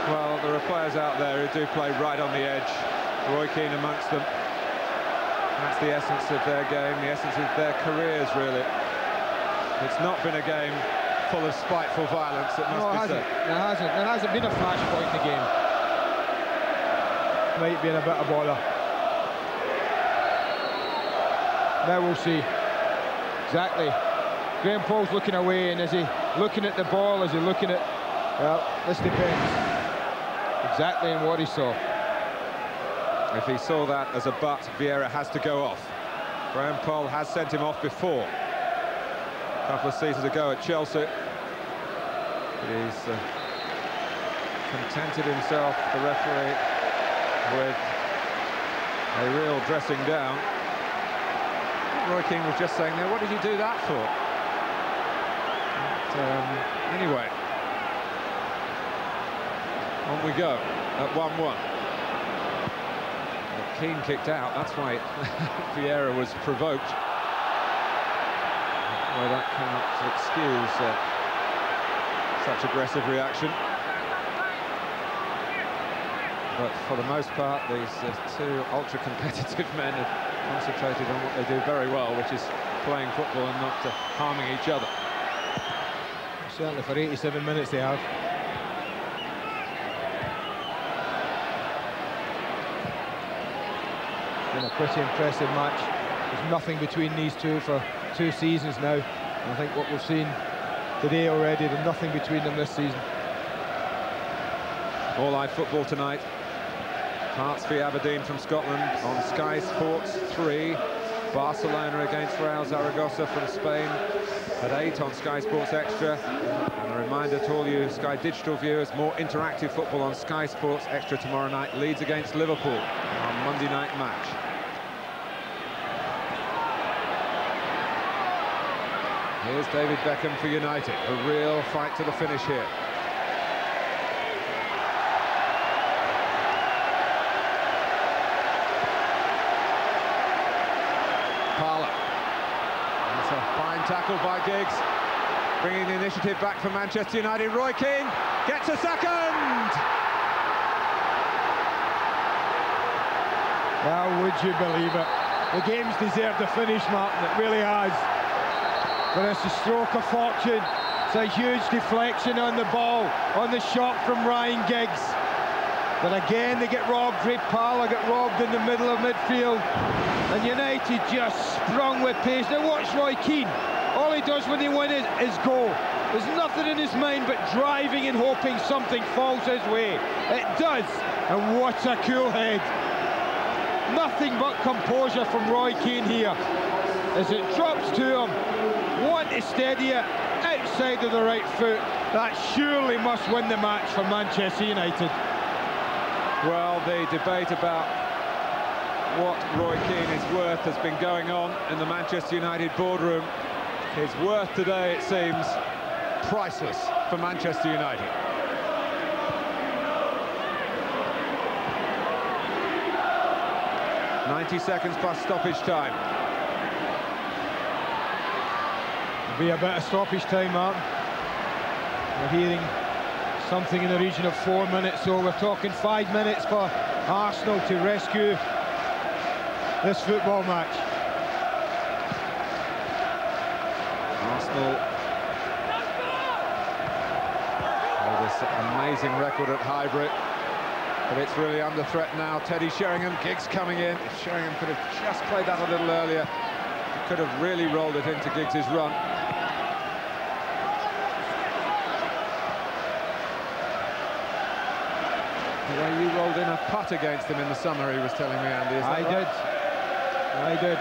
Well, there are players out there who do play right on the edge. Roy Keane amongst them. That's the essence of their game, the essence of their careers, really. It's not been a game full of spiteful violence, it must be said. There hasn't been a flashpoint in the game. Might be in a bit of bother. Now we'll see. Exactly. Graham Paul's looking away, and is he looking at the ball? Is he looking at... Well, this depends. Exactly in what he saw. If he saw that as a butt, Vieira has to go off. Graham Poll has sent him off before. A couple of seasons ago at Chelsea. He's contented himself, the referee, with a real dressing down. Roy Keane was just saying there, what did you do that for? But, anyway, on we go at 1-1. Keane kicked out, that's why Vieira was provoked. Well, that cannot excuse such aggressive reaction. But for the most part, these two ultra-competitive men have concentrated on what they do very well, which is playing football and not harming each other. Certainly for 87 minutes they have. Been a pretty impressive match. There's nothing between these two for 2 seasons now. And I think what we've seen today already, there's nothing between them this season. All live football tonight. Hearts v Aberdeen from Scotland on Sky Sports 3. Barcelona against Real Zaragoza from Spain at 8 on Sky Sports Extra. And a reminder to all you Sky Digital viewers, more interactive football on Sky Sports Extra tomorrow night. Leeds against Liverpool, our Monday night match. Here's David Beckham for United. A real fight to the finish here. Parlour. That's a fine tackle by Giggs. Bringing the initiative back for Manchester United. Roy Keane gets a second! Well, would you believe it? The game's deserved a finish, Martin, it really has. But it's a stroke of fortune. It's a huge deflection on the ball, on the shot from Ryan Giggs. But again, they get robbed. Ray Parlour got robbed in the middle of midfield. And United just sprung with pace. Now watch Roy Keane. All he does when they win is go. There's nothing in his mind but driving and hoping something falls his way. It does. And what a cool head. Nothing but composure from Roy Keane here. As it drops to him, want to steady it outside of the right foot. That surely must win the match for Manchester United. Well, the debate about what Roy Keane is worth has been going on in the Manchester United boardroom. His worth today, it seems, priceless for Manchester United. "90 seconds plus stoppage time." There'll be a bit of stoppage time, Martin. We're hearing something in the region of 4 minutes, so we're talking 5 minutes for Arsenal to rescue this football match. Arsenal with this amazing record at Highbury, but it's really under threat now. Teddy Sheringham, Giggs coming in. If Sheringham could have just played that a little earlier, he could have really rolled it into Giggs' run. The way you rolled in a putt against him in the summer, he was telling me, Andy, is that I right? did.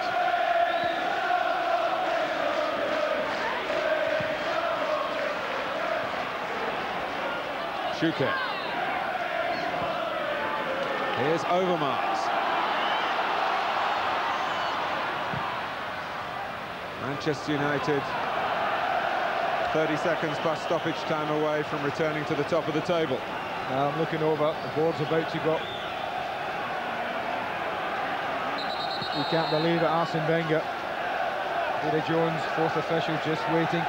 Schuker. Here's Overmars. Manchester United 30 seconds plus stoppage time away from returning to the top of the table. I'm looking over, the board's about to go. You can't believe it, Arsene Wenger. Peter Jones, fourth official, just waiting.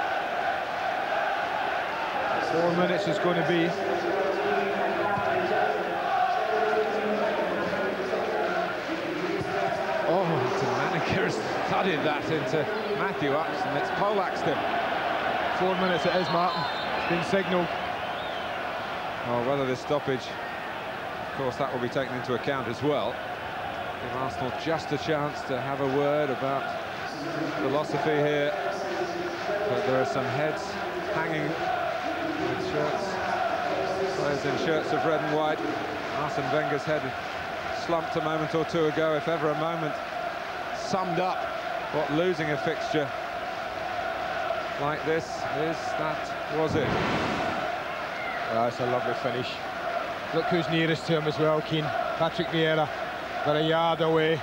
4 minutes is going to be. Oh, Manica has thudded that into Matthew Upson. It's poleaxed him. 4 minutes it is, Martin. It's been signalled. Oh, whether this stoppage, of course, that will be taken into account as well. Give Arsenal just a chance to have a word about philosophy here. But there are some heads hanging with shirts, players in shirts of red and white. Arsene Wenger's head slumped a moment or two ago, if ever a moment summed up what losing a fixture like this is. That was it. That's a lovely finish. Look who's nearest to him as well, Keane. Patrick Vieira, but a yard away.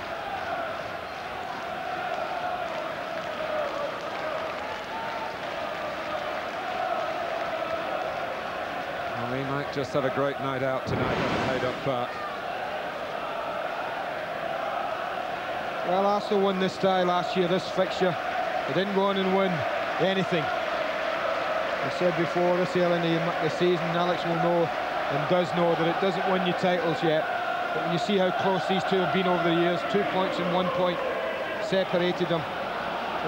Well, he might just have a great night out tonight at Haydock Park. Well, Arsenal won this tie last year, this fixture. They didn't go on and win anything. I said before, this early in the season, Alex will know and does know that it doesn't win you titles yet. But when you see how close these two have been over the years, 2 points and 1 point separated them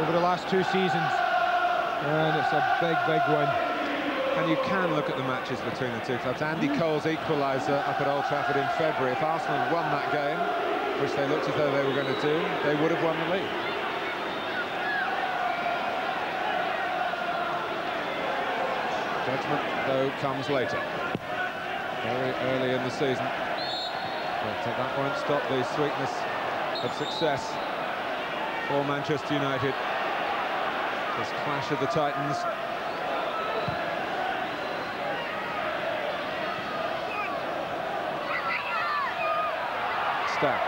over the last 2 seasons. And it's a big, big win. And you can look at the matches between the two clubs. Andy Cole's equaliser up at Old Trafford in February. If Arsenal had won that game, which they looked as though they were going to do, they would have won the league. Judgment, though, comes later. Very early in the season. But that won't stop the sweetness of success for Manchester United. This clash of the Titans. Stack.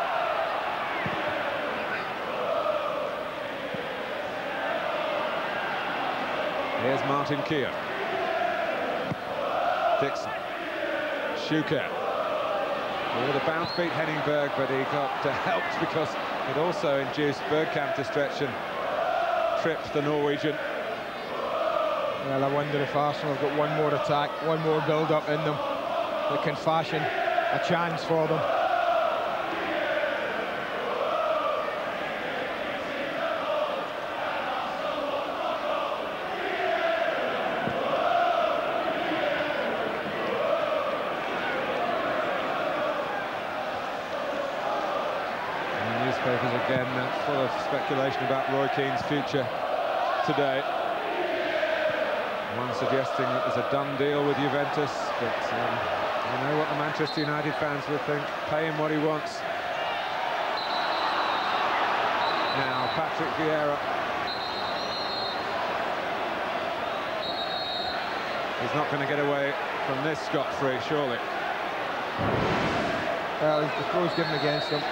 Here's Martin Keown. Dixon. Schuker. He would have bounce beat Henningberg, but he got helped because it also induced Bergkamp to stretch and tripped the Norwegian. Well, I wonder if Arsenal have got one more attack, one more build-up in them that can fashion a chance for them. Newspapers again full of speculation about Roy Keane's future today. One suggesting that there's a done deal with Juventus, but you know what the Manchester United fans would think. Pay him what he wants. Now Patrick Vieira. He's not going to get away from this scot-free, surely. Well, the throw's given against him.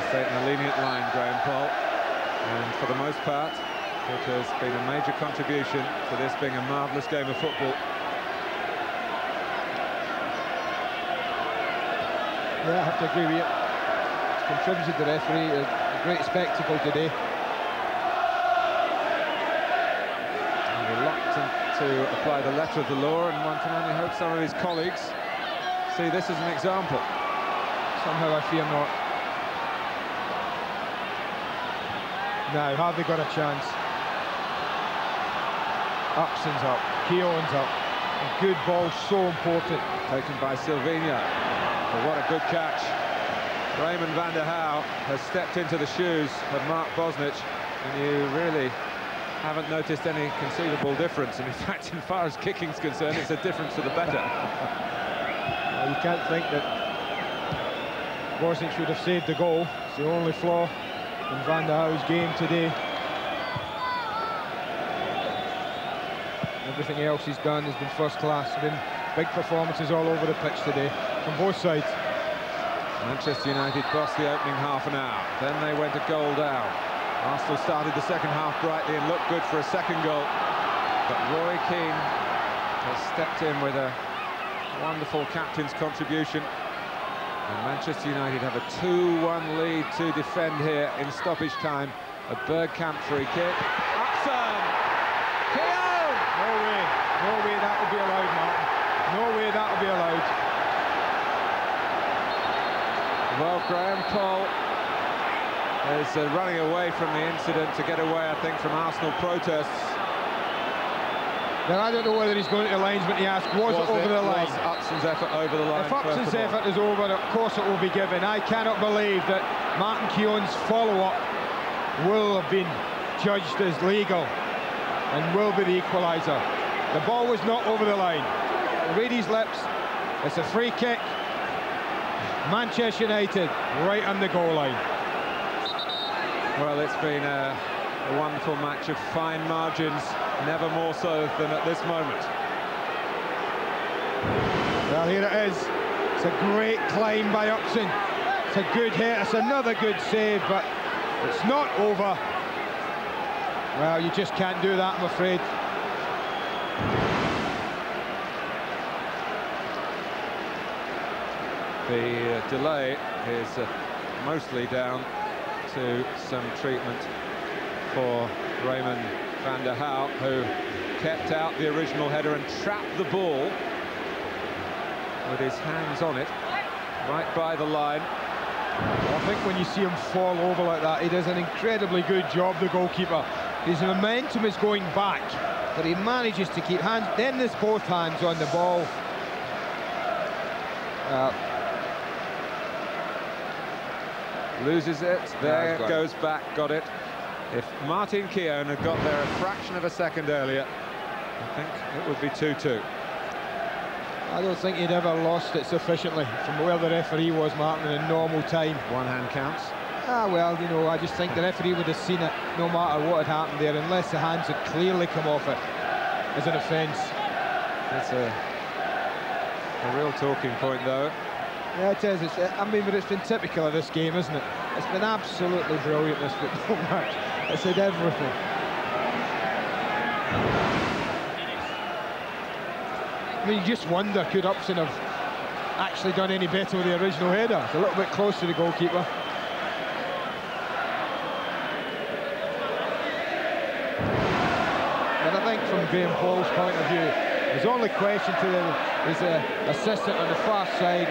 Taken a lenient line, Graham Poll, and for the most part it has been a major contribution to this being a marvellous game of football. Yeah, I have to agree with you. It's contributed the referee, a great spectacle today. And reluctant to apply the letter of the law, and one can only hope some of his colleagues see this as an example. Somehow I fear not. Now, have they got a chance? Upson's up, Keown's up. A good ball, so important. Taken by Silvino. But what a good catch. Raymond van der Hauw has stepped into the shoes of Mark Bosnich, and you really haven't noticed any conceivable difference. And in fact, as far as kicking's concerned, it's a difference for the better. Well, you can't think that Bosnich would have saved the goal. It's the only flaw in Van der Hauw's game today. Everything else he's done has been first class. Been big performances all over the pitch today from both sides. Manchester United bossed the opening half an hour. Then they went a goal down. Arsenal started the second half brightly and looked good for a second goal. But Roy Keane has stepped in with a wonderful captain's contribution. And Manchester United have a 2-1 lead to defend here in stoppage time. A Bergkamp free kick. Upson! Keown! No way that will be allowed, Martin. No way that will be allowed. Well, Graham Poll is running away from the incident to get away, I think, from Arsenal protests. Now, I don't know whether he's going to the linesman to ask, was it over the line? Was Upson's effort over the line? If Upson's effort is over, of course it will be given. I cannot believe that Martin Keown's follow-up will have been judged as legal and will be the equaliser. The ball was not over the line. Read his lips. It's a free kick. Manchester United right on the goal line. Well, it's been a wonderful match of fine margins, never more so than at this moment. Well, here it is. It's a great climb by Upson. It's a good hit. It's another good save, but it's not over. Well, you just can't do that, I'm afraid. The delay is mostly down to some treatment for Raymond van der Hauw, who kept out the original header and trapped the ball with his hands on it, right by the line. I think when you see him fall over like that, he does an incredibly good job, the goalkeeper. His momentum is going back, but he manages to keep hands, then there's both hands on the ball. Loses it, there it goes back, got it. If Martin Keown had got there a fraction of a second earlier, I think it would be 2-2. I don't think he'd ever lost it sufficiently from where the referee was, Martin, in a normal time. One hand counts. Well, you know, I just think the referee would have seen it no matter what had happened there, unless the hands had clearly come off it as an offence. It's a real talking point, though. Yeah, it is. I mean, but it's been typical of this game, isn't it? It's been absolutely brilliant, this football match. It's had everything. I mean, you just wonder, could Upson have actually done any better with the original header? It's a little bit close to the goalkeeper. And I think from Graham Paul's point of view, his only question to his assistant on the far side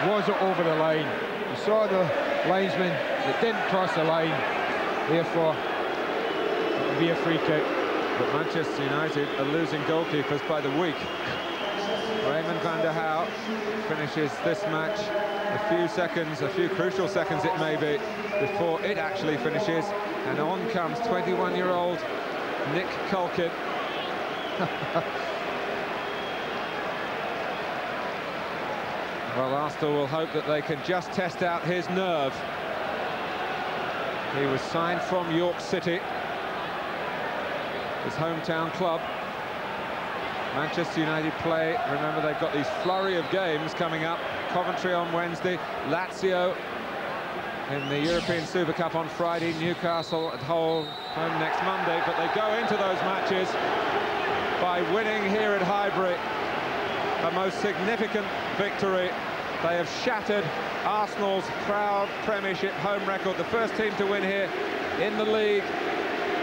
was it over the line? He saw the linesman that didn't cross the line, therefore it would be a free kick. But Manchester United are losing goalkeepers by the week. Raymond van der Houw finishes this match a few crucial seconds it may be, before it actually finishes, and on comes 21-year-old Nick Culkin. Well, Arsenal will hope that they can just test out his nerve. He was signed from York City, his hometown club. Manchester United play, remember they've got these flurry of games coming up. Coventry on Wednesday, Lazio in the European Super Cup on Friday, Newcastle at home next Monday, but they go into those matches by winning here at Highbury, a most significant victory. They have shattered Arsenal's proud Premiership home record, the first team to win here in the league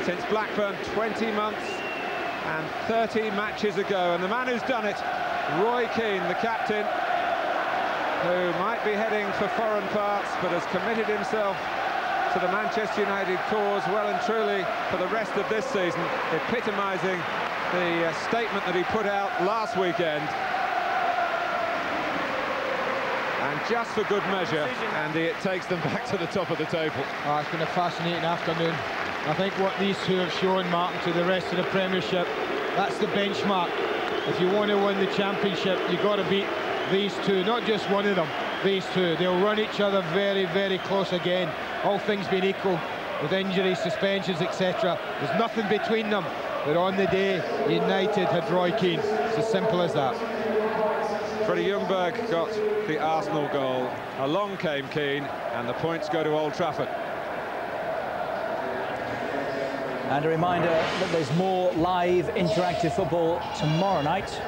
since Blackburn 20 months and 30 matches ago. And the man who's done it, Roy Keane, the captain, who might be heading for foreign parts but has committed himself to the Manchester United cause well and truly for the rest of this season, epitomising the statement that he put out last weekend. And just for good measure, Andy, it takes them back to the top of the table. Oh, it's been a fascinating afternoon. I think what these two have shown, Martin, to the rest of the Premiership, that's the benchmark. If you want to win the Championship, you've got to beat these two, not just one of them, these two. They'll run each other very, very close again, all things being equal, with injuries, suspensions, etc. There's nothing between them, but on the day, United had Roy Keane. It's as simple as that. Freddie Ljungberg got the Arsenal goal. Along came Keane, and the points go to Old Trafford. And a reminder that there's more live interactive football tomorrow night.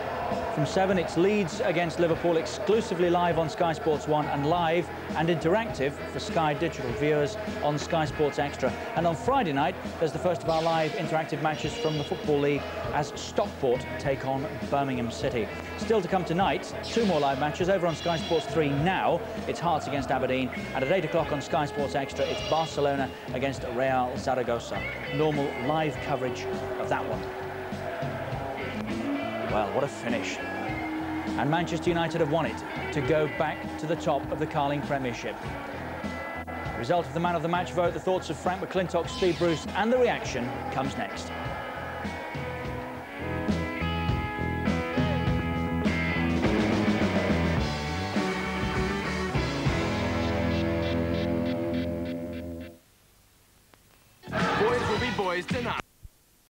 From 7, it's Leeds against Liverpool, exclusively live on Sky Sports 1 and live and interactive for Sky Digital viewers on Sky Sports Extra. And on Friday night, there's the first of our live interactive matches from the Football League as Stockport take on Birmingham City. Still to come tonight, 2 more live matches over on Sky Sports 3 now. It's Hearts against Aberdeen, and at 8 o'clock on Sky Sports Extra, it's Barcelona against Real Zaragoza. Normal live coverage of that one. Well, what a finish. And Manchester United have won it to go back to the top of the Carling Premiership. The result of the man of the match vote, the thoughts of Frank McClintock, Steve Bruce, and the reaction comes next. Boys will be boys tonight.